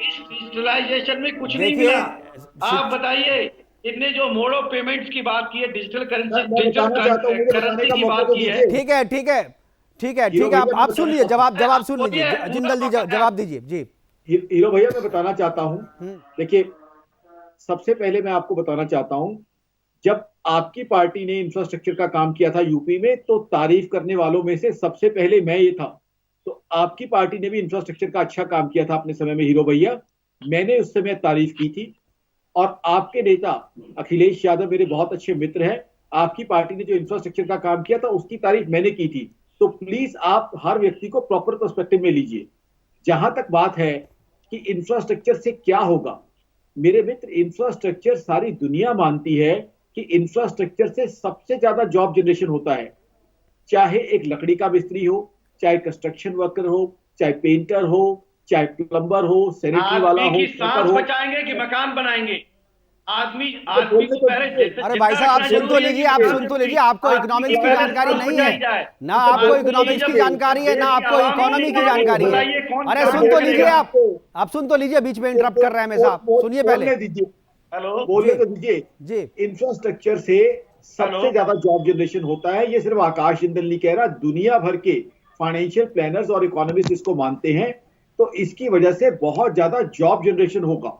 इस डिजिटलाइजेशन में कुछ नहीं मिला। आप बताइए, इतने जो मोड ऑफ पेमेंट्स की बात की है, डिजिटल करेंसी की बात की है। ठीक है, आप सुन लीजिए, जवाब सुन लीजिए। जिंदल जी जवाब दीजिए जी। हीरो भैया, मैं बताना चाहता हूं, देखिए सबसे पहले मैं आपको बताना चाहता हूं, जब आपकी पार्टी ने इंफ्रास्ट्रक्चर का काम किया था यूपी में, तो तारीफ करने वालों में से सबसे पहले मैं ये था। तो आपकी पार्टी ने भी इंफ्रास्ट्रक्चर का अच्छा काम किया था अपने समय में, हीरो भैया, मैंने उस समय तारीफ की थी। और आपके नेता अखिलेश यादव मेरे बहुत अच्छे मित्र हैं, आपकी पार्टी ने जो इंफ्रास्ट्रक्चर का काम किया था उसकी तारीफ मैंने की थी। तो प्लीज आप हर व्यक्ति को प्रॉपर पर्सपेक्टिव में लीजिए। जहां तक बात है कि इंफ्रास्ट्रक्चर से क्या होगा, मेरे मित्र, इंफ्रास्ट्रक्चर सारी दुनिया मानती है कि इंफ्रास्ट्रक्चर से सबसे ज्यादा जॉब जनरेशन होता है। चाहे एक लकड़ी का मिस्त्री हो, चाहे कंस्ट्रक्शन वर्कर हो, चाहे पेंटर हो, चाहे प्लम्बर हो, सैनिटरी वाला हो, की सांस बचाएंगे कि मकान बनाएंगे? आदमी को पहले अरे भाई साहब, आप सुन तो लीजिए, आपको इकोनॉमिक्स की जानकारी नहीं है ना, आपको इकोनॉमिक्स की जानकारी है ना, आपको इकोनॉमी की जानकारी है। अरे सुन तो लीजिए, आप सुन तो लीजिए, बीच में इंटरप्ट कर रहे हैं हमेशा, सुनिए पहले। दीजिए, हेलो, बोलने तो दीजिए जी। इंफ्रास्ट्रक्चर से सबसे ज्यादा जॉब जनरेशन होता है, ये सिर्फ आकाश जिंदल नहीं कह रहा, दुनिया भर के फाइनेंशियल प्लानर्स और इकोनॉमिस्ट इसको मानते हैं। तो इसकी वजह से बहुत ज्यादा जॉब जनरेशन होगा।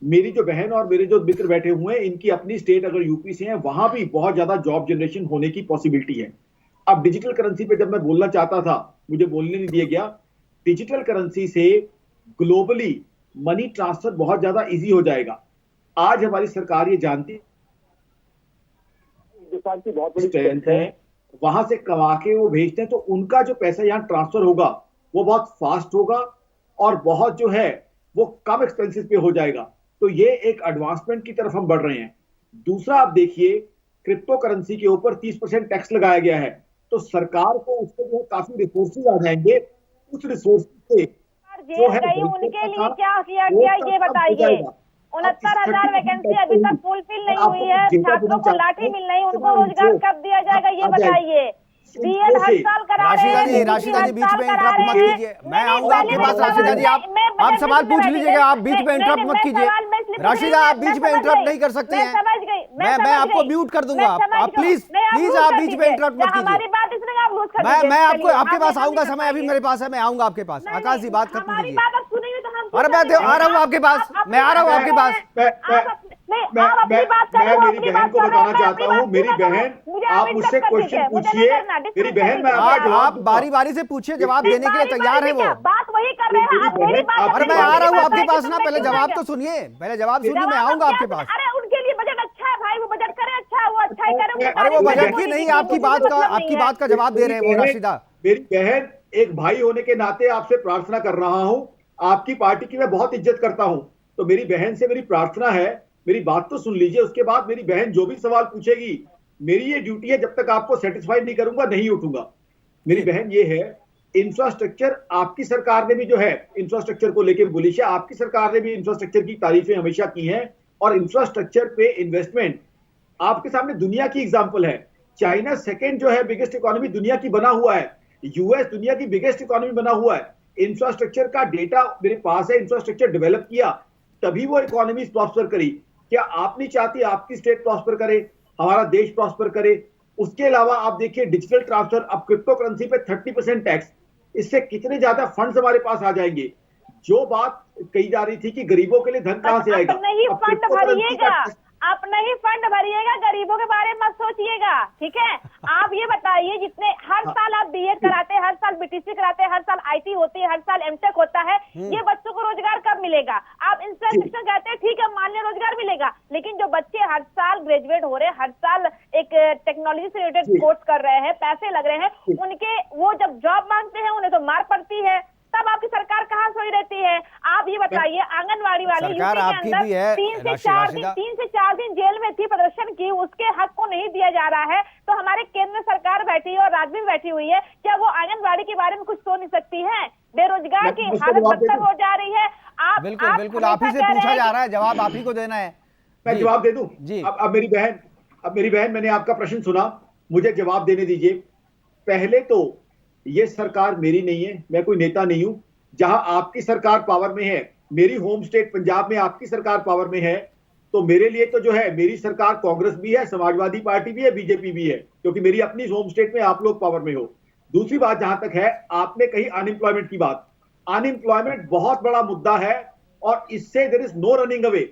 मेरी जो बहन और मेरे जो मित्र बैठे हुए हैं, इनकी अपनी स्टेट अगर यूपी से है, वहां भी बहुत ज्यादा जॉब जनरेशन होने की पॉसिबिलिटी है। अब डिजिटल करेंसी पे जब मैं बोलना चाहता था, मुझे बोलने नहीं दिया गया। डिजिटल करेंसी से ग्लोबली मनी ट्रांसफर बहुत ज्यादा इजी हो जाएगा। आज हमारी सरकार ये जानती है हिंदुस्तान की बहुत बड़ी स्ट्रेंथ है, वहां से कमा के वो भेजते हैं, तो उनका जो पैसा यहाँ ट्रांसफर होगा वो बहुत फास्ट होगा और बहुत जो है वो कम एक्सपेंसिस पे हो जाएगा। तो ये एक एडवांसमेंट की तरफ हम बढ़ रहे हैं। दूसरा, आप देखिए, क्रिप्टो करेंसी के ऊपर 30% टैक्स लगाया गया है, तो सरकार को उससे जो काफी रिसोर्सेज आ जाएंगे। उस रिसोर्स से जो है उनके लिए क्या किया गया ये बताइए। 69,000 वैकेंसी अभी तक फुलफिल नहीं हुई है, छात्रों को लाठी मिल रही, उनको रोजगार कब दिया जाएगा ये बताइए। बीएड हर साल करा रहे हैं। राशिदा जी बीच में इंटरप्ट मत कीजिए, मैं आऊंगा आपके पास। राशिदा जी आप सवाल पूछ लीजिएगा, आप बीच में इंटरप्ट मत कीजिए। राशिदा, आप बीच में इंटरप्ट नहीं कर सकते हैं, मैं आपको म्यूट कर दूंगा। आप प्लीज आप बीच में इंटरप्ट मत कीजिए। मैं आपको आपके पास आऊंगा, समय अभी मेरे पास है, मैं आऊंगा आपके पास। आकाश जी बात खत्म कीजिए। अरे मैं आ रहा हूँ आपके पास, मैं आ रहा हूँ आपके पास। मैं मेरी बहन को बताना चाहता हूँ, मेरी बहन, आप मुझसे क्वेश्चन पूछिए, मेरी बहन, मैं आप बारी बारी से पूछिए, जवाब देने के लिए तैयार है वो। बात वही कर रहे हैं। अरे मैं आ रहा हूँ आपके पास ना, पहले जवाब तो सुनिए, पहले जवाब सुनिए, मैं आऊंगा आपके पास। अरे उनके लिए बजट अच्छा है भाई, वो बजट करे अच्छा, वो अच्छा ही करे। अरे वो बजट की नहीं, आपकी बात का जवाब दे रहे हैं वो। राशिदा, मेरी बहन, एक भाई होने के नाते आपसे प्रार्थना कर रहा हूं, आपकी पार्टी की मैं बहुत इज्जत करता हूं, तो मेरी बहन से मेरी प्रार्थना है, मेरी बात तो सुन लीजिए, उसके बाद मेरी बहन जो भी सवाल पूछेगी, मेरी ये ड्यूटी है, जब तक आपको सेटिस्फाइड नहीं करूंगा नहीं उठूंगा। मेरी बहन ये है, इंफ्रास्ट्रक्चर, आपकी सरकार ने भी जो है इंफ्रास्ट्रक्चर को लेकर बुलिश है, आपकी सरकार ने भी इंफ्रास्ट्रक्चर की तारीफें हमेशा की हैं, और इंफ्रास्ट्रक्चर पे इन्वेस्टमेंट आपके सामने दुनिया की एग्जाम्पल है। चाइना सेकेंड जो है बिगेस्ट इकोनॉमी दुनिया की बना हुआ है, यूएस दुनिया की बिगेस्ट इकोनॉमी बना हुआ है। इंफ्रास्ट्रक्चर का डेटा मेरे पास है, इंफ्रास्ट्रक्चर डेवलप किया तभी वो इकोनॉमी प्रॉस्पर करी। क्या आप नहीं चाहती आपकी स्टेट प्रॉस्पर करे, हमारा देश प्रॉस्पर करे? उसके अलावा आप देखिए डिजिटल ट्रांसफर, अब क्रिप्टो करेंसी पे 30% टैक्स, इससे कितने ज्यादा फंड्स हमारे पास आ जाएंगे। जो बात कही जा रही थी कि गरीबों के लिए धन कहां से आएगा, अपना ही फंड भरिएगा, गरीबों के बारे में मत सोचिएगा, ठीक है। आप ये बताइए, जितने हर साल आप बीएड कराते हैं, हर साल बीटीसी कराते हैं, हर साल आईटी होती है, हर साल एमटेक होता है, ये बच्चों को रोजगार कब मिलेगा? आप इंफ्रास्ट्रक्चर कहते हैं, ठीक है, मान लिया रोजगार मिलेगा, लेकिन जो बच्चे हर साल ग्रेजुएट हो रहे हैं, हर साल एक टेक्नोलॉजी से रिलेटेड कोर्स कर रहे हैं, पैसे लग रहे हैं, उनके वो जब जॉब मांगते हैं उन्हें तो मार पड़ती है, तब आपकी सरकार कहाँ सोई रहती है? आप ये बताइए, आंगनवाड़ी वाली यूपी के अंदर 3 से 4 दिन जेल में थी, प्रदर्शन की, उसके हक को नहीं दिया जा रहा है, तो हमारे केंद्र सरकार बैठी है और राज्य में बैठी हुई है, क्या वो आंगनवाड़ी के बारे में कुछ सोच नहीं सकती है? बेरोजगार की हालत बदतर हो जा रही है। आप बिल्कुल आप ही से पूछा जा रहा है, जवाब आप ही को देना है। मैं जवाब दे दूं जी। अब मेरी बहन, मैंने आपका प्रश्न सुना, मुझे जवाब देने दीजिए। पहले तो ये सरकार मेरी नहीं है, मैं कोई नेता नहीं हूं। जहां आपकी सरकार पावर में है, मेरी होम स्टेट पंजाब में आपकी सरकार पावर में है, तो मेरे लिए तो जो है, मेरी सरकार कांग्रेस भी है, समाजवादी पार्टी भी है, बीजेपी भी है, क्योंकि मेरी अपनी होम स्टेट में आप लोग पावर में हो। दूसरी बात जहां तक है, आपने कही अनएम्प्लॉयमेंट की बात, अनएम्प्लॉयमेंट बहुत बड़ा मुद्दा है और इससे there is no running away.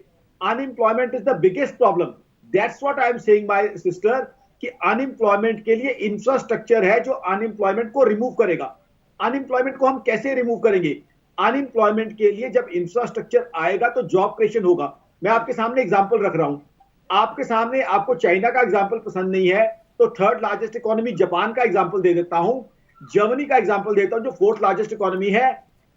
Unemployment is the biggest problem. That's what I am saying my sister, कि अनएम्प्लॉयमेंट के लिए इंफ्रास्ट्रक्चर है जो अनएम्प्लॉयमेंट को रिमूव करेगा। अनएम्प्लॉयमेंट को हम कैसे रिमूव करेंगे? अनएम्प्लॉयमेंट के लिए जब इंफ्रास्ट्रक्चर आएगा तो जॉब क्रिएशन होगा। मैं आपके सामने एग्जांपल रख रहा हूं, आपके सामने, आपको चाइना का एग्जांपल पसंद नहीं है तो थर्ड लार्जेस्ट इकोनॉमी जापान का एग्जांपल दे देता हूं, जर्मनी का एग्जांपल देता हूं जो फोर्थ लार्जेस्ट इकोनॉमी है।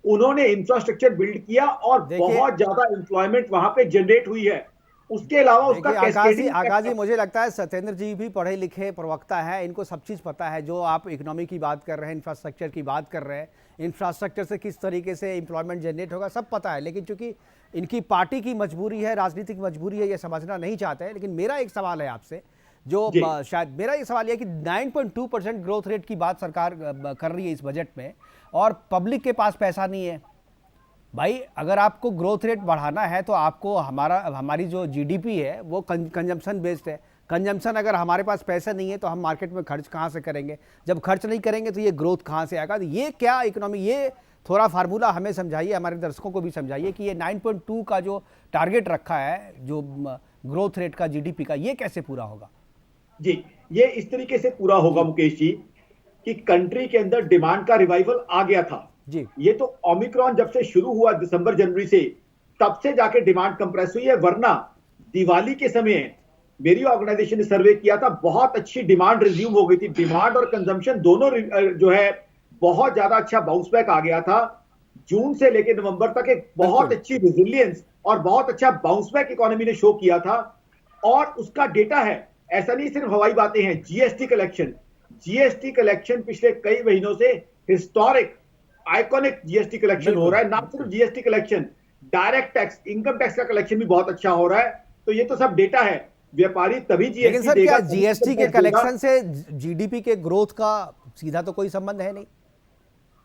उन्होंने इंफ्रास्ट्रक्चर बिल्ड किया और बहुत ज्यादा एम्प्लॉयमेंट वहां पे जनरेट हुई है। उसके अलावा उसका आकाशी, मुझे लगता है सत्येंद्र जी भी पढ़े लिखे प्रवक्ता है, इनको सब चीज़ पता है। जो आप इकोनॉमी की बात कर रहे हैं, इंफ्रास्ट्रक्चर की बात कर रहे हैं, इंफ्रास्ट्रक्चर से किस तरीके से एम्प्लॉयमेंट जनरेट होगा सब पता है, लेकिन चूंकि इनकी पार्टी की मजबूरी है, राजनीतिक मजबूरी है, ये समझना नहीं चाहते हैं। लेकिन मेरा एक सवाल है आपसे, जो शायद मेरा ये सवाल है कि 9.2% ग्रोथ रेट की बात सरकार कर रही है इस बजट में, और पब्लिक के पास पैसा नहीं है। भाई अगर आपको ग्रोथ रेट बढ़ाना है तो आपको हमारी जो जीडीपी है वो कंजम्पशन बेस्ड है। कंजम्पशन अगर हमारे पास पैसा नहीं है तो हम मार्केट में खर्च कहाँ से करेंगे? जब खर्च नहीं करेंगे तो ये ग्रोथ कहाँ से आएगा? तो ये क्या इकोनॉमी, ये थोड़ा फार्मूला हमें समझाइए, हमारे दर्शकों को भी समझाइए कि ये 9.2 का जो टारगेट रखा है जो ग्रोथ रेट का जीडीपी का, ये कैसे पूरा होगा? जी, ये इस तरीके से पूरा होगा मुकेश जी कि कंट्री के अंदर डिमांड का रिवाइवल आ गया था जी। ये तो ओमिक्रॉन जब से शुरू हुआ दिसंबर जनवरी से, तब से जाके डिमांड कंप्रेस हुई है। वरना दिवाली के समय मेरी ऑर्गेनाइजेशन ने सर्वे किया था, बहुत अच्छी डिमांड रिज्यूम हो गई थी। डिमांड और कंजम्पशन दोनों जो है बहुत ज्यादा अच्छा बाउंस बैक आ गया था। जून से लेकर नवंबर तक एक बहुत अच्छी रेजिलियंस और बहुत अच्छा बाउंस बैक इकोनॉमी ने शो किया था। और उसका डेटा है, ऐसा नहीं सिर्फ हवाई बातें हैं। जीएसटी कलेक्शन पिछले कई महीनों से हिस्टोरिक आइकॉनिक जीएसटी कलेक्शन हो रहा है। ना सिर्फ GST collection, direct tax, income tax का कलेक्शन भी बहुत अच्छा हो रहा है। तो ये तो सब डेटा है, व्यापारी तभी जीएसटी लेकिन सर क्या जीएसटी के कलेक्शन से जीडीपी के ग्रोथ का सीधा तो कोई संबंध है नहीं?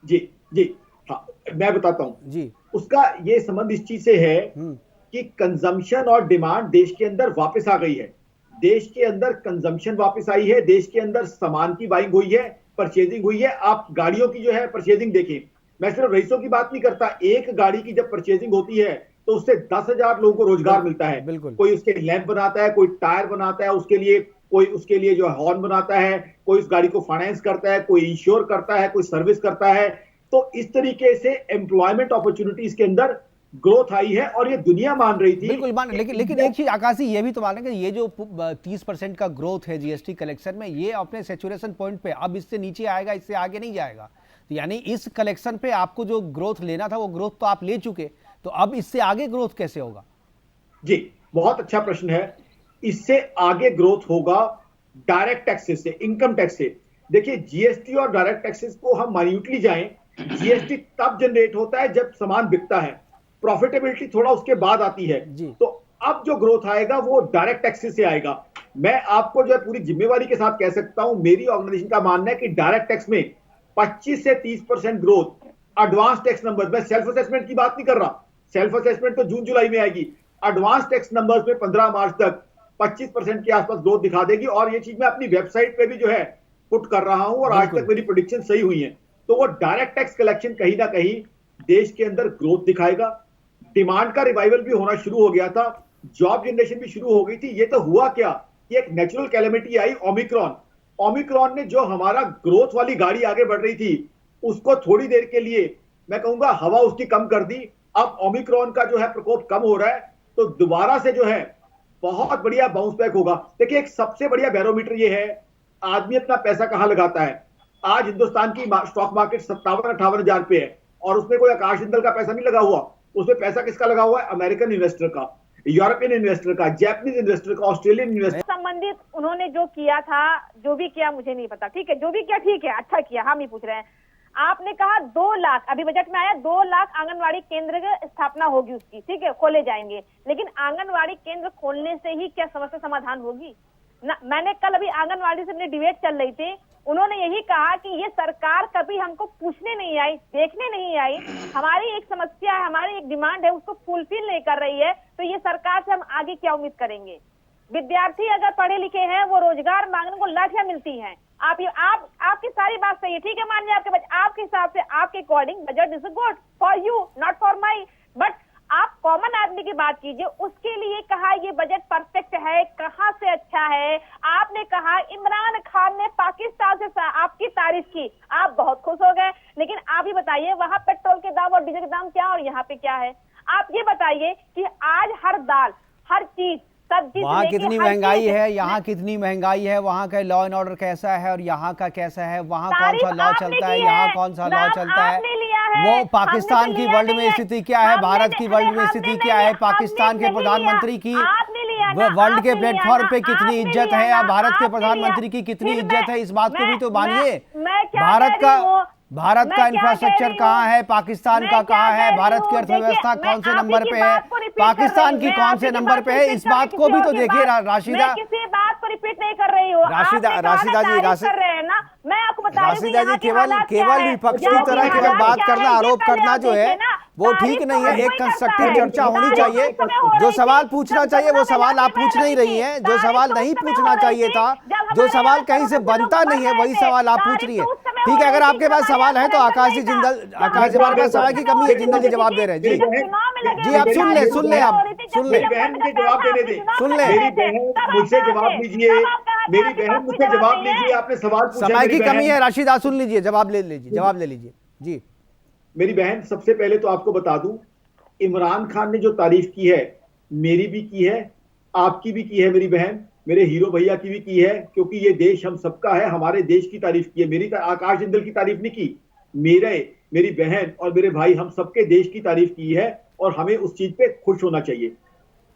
जी हाँ, मैं बताता हूं जी। उसका ये संबंध इस चीज से है कि कंजम्पशन और डिमांड देश के अंदर वापस आ गई है। देश के अंदर कंजम्पशन वापस आई है, देश के अंदर सामान की बाइंग हुई है, परचेजिंग हुई है। आप गाड़ियों की जो है परचेजिंग देखें, मैं सिर्फ रईसों की बात नहीं करता, एक गाड़ी की जब परचेजिंग होती है तो उससे 10,000 लोगों को रोजगार मिलता है। कोई उसके लैंप बनाता है, कोई टायर बनाता है उसके लिए, कोई उसके लिए जो हॉर्न बनाता है, कोई उस गाड़ी को फाइनेंस करता है, कोई इंश्योर करता है, कोई सर्विस करता है। तो इस तरीके से एम्प्लॉयमेंट अपॉर्चुनिटीज के अंदर ग्रोथ आई है और ये दुनिया मान रही थी। बिल्कुल मान, लेकिन एक चीज आकाशी ये भी तो माने कि ये जो 30% का ग्रोथ है जीएसटी कलेक्शन में, ये अपने सैचुरेशन पॉइंट पे, अब इससे नीचे आएगा, इससे आगे नहीं जाएगा। तो यानी इस कलेक्शन पे आपको जो ग्रोथ लेना था वो ग्रोथ तो आप ले चुके, तो अब इससे आगे ग्रोथ कैसे होगा? जी, बहुत अच्छा प्रश्न है। इससे आगे ग्रोथ होगा डायरेक्ट टैक्सेस से, इनकम टैक्स से। देखिए, जीएसटी और डायरेक्ट टैक्सेस को हम माइन्यूटली जाएं, जीएसटी तब जनरेट होता है जब सामान बिकता है, प्रॉफिटेबिलिटी थोड़ा उसके बाद आती है। तो अब जो ग्रोथ आएगा वो डायरेक्ट टैक्सेस से आएगा। मैं आपको जो है पूरी जिम्मेवारी के साथ कह सकता हूं, मेरी ऑर्गेनाइजेशन का मानना है कि डायरेक्ट टैक्स में 25 से 30% ग्रोथ। एडवांस टैक्स नंबर्स, मैं सेल्फ असेसमेंट की बात नहीं कर रहा, सेल्फ असेसमेंट तो जून जुलाई में आएगी। एडवांस टैक्स नंबर्स में 15 मार्च तक 25% के आसपास ग्रोथ दिखा देगी। और ये चीज मैं अपनी वेबसाइट पे भी जो है पुट कर रहा हूं और आज तक मेरी प्रेडिक्शन सही हुई है। तो वो डायरेक्ट टैक्स कलेक्शन कहीं ना कहीं देश के अंदर ग्रोथ दिखाएगा। डिमांड का रिवाइवल भी होना शुरू हो गया था, जॉब जनरेशन भी शुरू हो गई थी। ये तो हुआ क्या कि एक नेचुरल कैलेमिटी आई, ओमिक्रॉन ने जो हमारा ग्रोथ वाली गाड़ी आगे बढ़ रही थी उसको थोड़ी देर के लिए मैं कहूंगा हवा उसकी कम कर दी। अब ओमिक्रॉन का जो है प्रकोप कम हो रहा है, तो दोबारा से जो है बहुत बढ़िया बाउंस बैक होगा। देखिए, एक सबसे बढ़िया बैरोमीटर ये है, आदमी अपना पैसा कहां लगाता है। आज हिंदुस्तान की स्टॉक मार्केट 57-58 हजार पे है और उसमें कोई आकाश जिंदल का पैसा नहीं लगा हुआ। उसमें पैसा किसका लगा हुआ है? अमेरिकन इन्वेस्टर का, यूरोपियन इन्वेस्टर का, जापानीज इन्वेस्टर का, ऑस्ट्रेलियन इन्वेस्टर। संबंधित उन्होंने जो किया था, जो भी किया मुझे नहीं पता, ठीक है, जो भी किया ठीक है, अच्छा किया, हम ही पूछ रहे हैं। आपने कहा 2 लाख, अभी बजट में आया 2 लाख आंगनवाड़ी केंद्र की स्थापना होगी उसकी, ठीक है, खोले जाएंगे। लेकिन आंगनवाड़ी केंद्र खोलने से ही क्या समस्या समाधान होगी? ना, मैंने कल अभी आंगनवाड़ी से अपनी डिबेट चल रही थी, उन्होंने यही कहा कि ये सरकार कभी हमको पूछने नहीं आई, देखने नहीं आई, हमारी एक समस्या है, हमारी एक डिमांड है, उसको फुलफिल नहीं कर रही है, तो ये सरकार से हम आगे क्या उम्मीद करेंगे? विद्यार्थी अगर पढ़े लिखे हैं वो रोजगार मांगने को लाठियां मिलती हैं। आपकी सारी बात सही है, ठीक है, मान लिया आपके हिसाब से, आपके according budget is good for you, not for my, but आप कॉमन आदमी करने की बात कीजिए, उसके लिए कहा ये बजट परफेक्ट है, कहां से अच्छा है। आपने कहा इमरान खान ने पाकिस्तान से आपकी तारीफ की, आप बहुत खुश हो गए, लेकिन आप ही बताइए वहां पेट्रोल के दाम और डीजल के दाम क्या और यहाँ पे क्या है। आप ये बताइए कि आज हर दाल, हर चीज, सब्जी, वहाँ कितनी महंगाई है, यहाँ कितनी महंगाई है, वहाँ का लॉ एंड ऑर्डर कैसा है और यहाँ का कैसा है, वहाँ कौन सा लॉ चलता है, यहाँ कौन सा लॉ चलता है, वो पाकिस्तान की वर्ल्ड में स्थिति क्या है, भारत की वर्ल्ड में स्थिति क्या है, पाकिस्तान के प्रधानमंत्री की वर्ल्ड के प्लेटफॉर्म पे कितनी इज्जत है या भारत के प्रधानमंत्री की कितनी इज्जत है, इस बात को भी तो मानिए। भारत का इंफ्रास्ट्रक्चर कहाँ है, पाकिस्तान का कहाँ है, भारत की अर्थव्यवस्था कौन से नंबर पे है, पाकिस्तान की कौन से नंबर पे है, इस बात को भी तो देखिए। राशिदा, किसी बात को रिपीट नहीं कर रही हूँ। राशिदा जी, मैं आपको बता रही हूँ राशिदा जी, केवल विपक्ष की तरह केवल बात करना, आरोप करना जो है वो ठीक नहीं है। एक कंस्ट्रक्टिव चर्चा होनी चाहिए। जो सवाल पूछना चाहिए वो सवाल आप पूछ नहीं रही हैं, जो सवाल नहीं पूछना चाहिए था, जो सवाल कहीं से बनता नहीं है, वही सवाल आप पूछ रही है। ठीक है, अगर आपके पास सवाल है तो आकाश जी जिंदल, आकाश जी हमारे पास सवाल की कमी है, जिंदल जी जवाब दे रहे हैं। जी आप सुन ले, आप सुन ले, बहन मुझे जवाब देने दे, सुन ले। मेरी बहन मुझसे जवाब लीजिए, मेरी बहन मुझसे जवाब लीजिए, आपने सवाल पूछा। समय की कमी है, राशिदा सुन लीजिए, जवाब ले लीजिए, जवाब ले लीजिए जी। मेरी बहन, सबसे पहले तो आपको बता दूं, इमरान खान ने जो तारीफ की है, मेरी भी की है, आपकी भी की है मेरी बहन, मेरे हीरो भैया की भी की है, क्योंकि ये देश हम सबका है, हमारे देश की तारीफ की है। मेरी आकाश जिंदल की तारीफ नहीं की, मेरी बहन और मेरे भाई हम सबके देश की तारीफ की है और हमें उस चीज पे खुश होना चाहिए।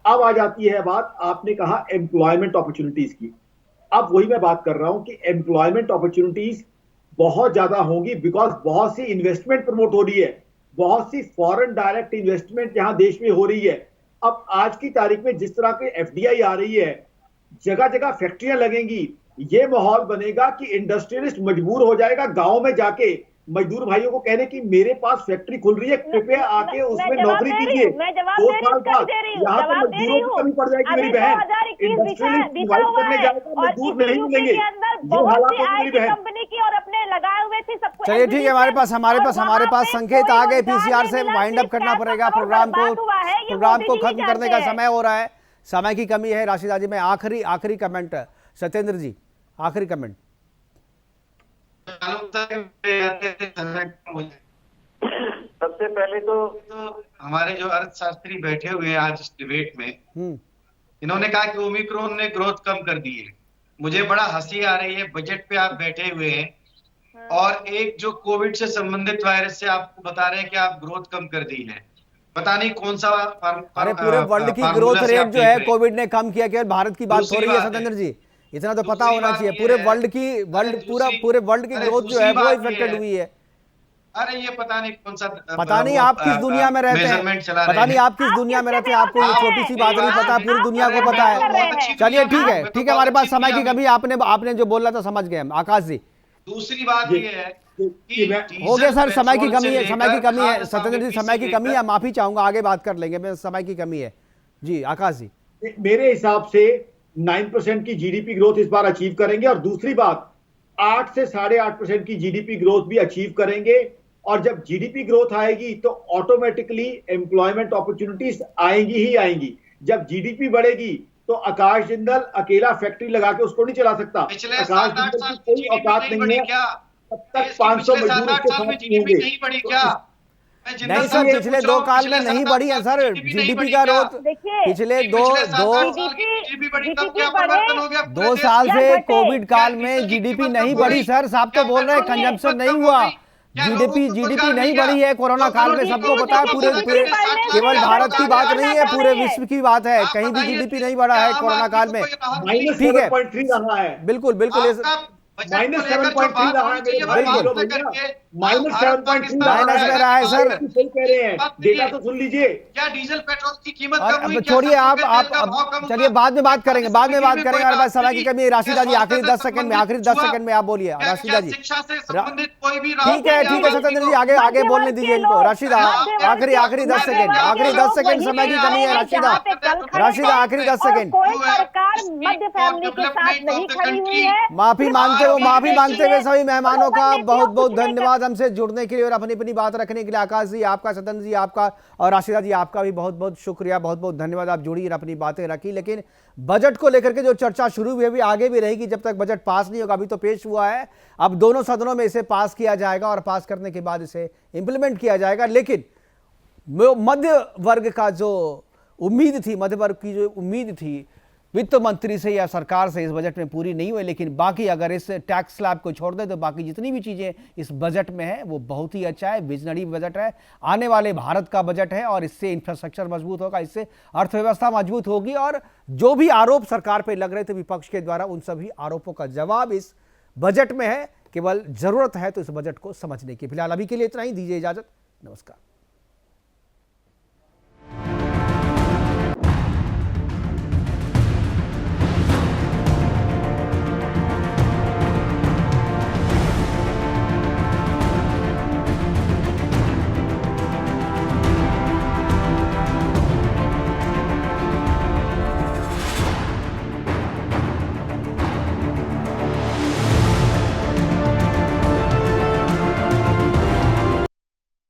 अब आ जाती है बात, आपने कहा एम्प्लॉयमेंट अपॉर्चुनिटीज की। अब वही मैं बात कर रहा हूं कि एम्प्लॉयमेंट अपॉर्चुनिटीज बहुत ज्यादा होंगी, बिकॉज बहुत सी इन्वेस्टमेंट प्रमोट हो रही है, बहुत सी फॉरेन डायरेक्ट इन्वेस्टमेंट यहां देश में हो रही है। अब आज की तारीख में जिस तरह की एफडीआई आ रही है, जगह जगह फैक्ट्रियां लगेंगी, ये माहौल बनेगा कि इंडस्ट्रियलिस्ट मजबूर हो जाएगा गांव में जाके मजदूर भाइयों को कहने की मेरे पास फैक्ट्री खुल रही है, कृपया आके उसमें नौकरी कीजिए। 2 साल बाद यहाँ तो मजदूरों की कमी पड़ जाएगी मेरी बहन, इंडस्ट्रियलिस्ट डिवाइड करने जाएगा, मजदूर नहीं मिलेंगे, ये हालात होगी मेरी बहन। चलिए ठीक है, हमारे पास संकेत आ गए पीसीआर से, वाइंड अप करना पड़ेगा प्रोग्राम को खत्म करने का समय हो रहा है, समय की कमी है। राशिदा जी, मैं आखिरी कमेंट, सत्येंद्र जी आखिरी कमेंट। सबसे पहले तो हमारे जो अर्थशास्त्री बैठे हुए हैं आज इस डिबेट में, इन्होंने कहा कि ओमिक्रॉन ने ग्रोथ कम कर दी है। मुझे बड़ा हंसी आ रही है, बजट पे आप बैठे हुए हैं और एक जो कोविड से संबंधित वायरस से आपको बता रहे हैं कि आप ग्रोथ कम कर दी है। पता नहीं कौन सा अरे पूरे वर्ल्ड की ग्रोथ रेट जो है कोविड ने कम किया, केवल भारत की बात हो रही है सत्येंद्र जी, इतना तो पता होना चाहिए। पूरे वर्ल्ड की ग्रोथ जो है वो इफेक्टेड हुई है। अरे ये पता नहीं कौन सा, पता नहीं आप किस दुनिया में रहते हैं, पता नहीं आप किस दुनिया में रहते हैं, आपको ये छोटी सी बात नहीं पता, पूरी दुनिया को पता है। चलिए ठीक है, हमारे पास समय की कमी, आपने जो बोला था समझ गए हम। आकाश जी, दूसरी बात ये है कि हो गया सर, समय की कमी है, सत्येंद्र जी समय की कमी है, माफी चाहूंगा, आगे बात कर लेंगे, मैं समय की कमी है जी। आकाश जी, मेरे हिसाब से 9% की जीडीपी ग्रोथ इस बार अचीव करेंगे, और दूसरी बात 8 से 8.5% की जीडीपी ग्रोथ भी अचीव करेंगे। और जब जीडीपी ग्रोथ आएगी तो ऑटोमेटिकली एम्प्लॉयमेंट अपॉर्चुनिटीज आएंगी ही आएंगी। जब जीडीपी बढ़ेगी तो आकाश जिंदल अकेला फैक्ट्री लगा के उसको नहीं चला सकता। आकाश जिंदल की कोई औकात नहीं है, तब तक 500 मजदूर उसके साथ नहीं होंगे। नहीं सर, पिछले 2 साल में नहीं बढ़ी है सर जीडीपी का ग्रोथ, पिछले 2 साल से कोविड काल में जीडीपी नहीं बढ़ी सर। साहब तो बोल रहे हैं कंजम्पशन नहीं हुआ, जीडीपी नहीं बढ़ी है कोरोना काल में, सबको पता है। पूरे केवल भारत की बात नहीं है, पूरे विश्व की बात है, कहीं भी जीडीपी नहीं बढ़ा है कोरोना काल में। ठीक है, बिल्कुल -7.3 रहा है, -7.3 में रहा है सर। सही कह रहे हैं, डेटा तो सुन लीजिए। क्या डीजल पेट्रोल की कीमत छोड़िए, आप चलिए बाद में बात करेंगे, हमारे पास समय की कमी है। राशिदा जी आखिरी 10 सेकंड में आप बोलिए। राशिदा जी ठीक है सत्येंद्र जी आगे बोलने दीजिए इनको। राशिदा आखिरी 10 सेकंड समय की कमी है। राशिदा आखिरी 10 सेकंड। मध्य फैमिली के साथ नहीं खड़ी हुई है। माफी मांगते हुए सभी मेहमानों का बहुत बहुत धन्यवाद हमसे जुड़ने के लिए और अपनी अपनी बात रखने के लिए। आकाश जी आपका, सदन जी आपका और राशिदा जी आपका भी बहुत बहुत शुक्रिया, बहुत बहुत धन्यवाद। आप जुड़ी और अपनी बातें रखी। लेकिन बजट को लेकर के जो चर्चा शुरू हुई है अभी आगे भी रहेगी जब तक बजट पास नहीं होगा। अभी तो पेश हुआ है, अब दोनों सदनों में इसे पास किया जाएगा और पास करने के बाद इसे इंप्लीमेंट किया जाएगा। लेकिन मध्य वर्ग का जो उम्मीद थी, मध्य वर्ग की जो उम्मीद थी वित्त मंत्री से या सरकार से इस बजट में पूरी नहीं हुई। लेकिन बाकी अगर इस टैक्स स्लैब को छोड़ दें तो बाकी जितनी भी चीज़ें इस बजट में है वो बहुत ही अच्छा है, विजनरी बजट है, आने वाले भारत का बजट है और इससे इंफ्रास्ट्रक्चर मजबूत होगा, इससे अर्थव्यवस्था मजबूत होगी। और जो भी आरोप सरकार पर लग रहे थे विपक्ष के द्वारा, उन सभी आरोपों का जवाब इस बजट में है। केवल जरूरत है तो इस बजट को समझने की। फिलहाल अभी के लिए इतना ही, दीजिए इजाजत, नमस्कार।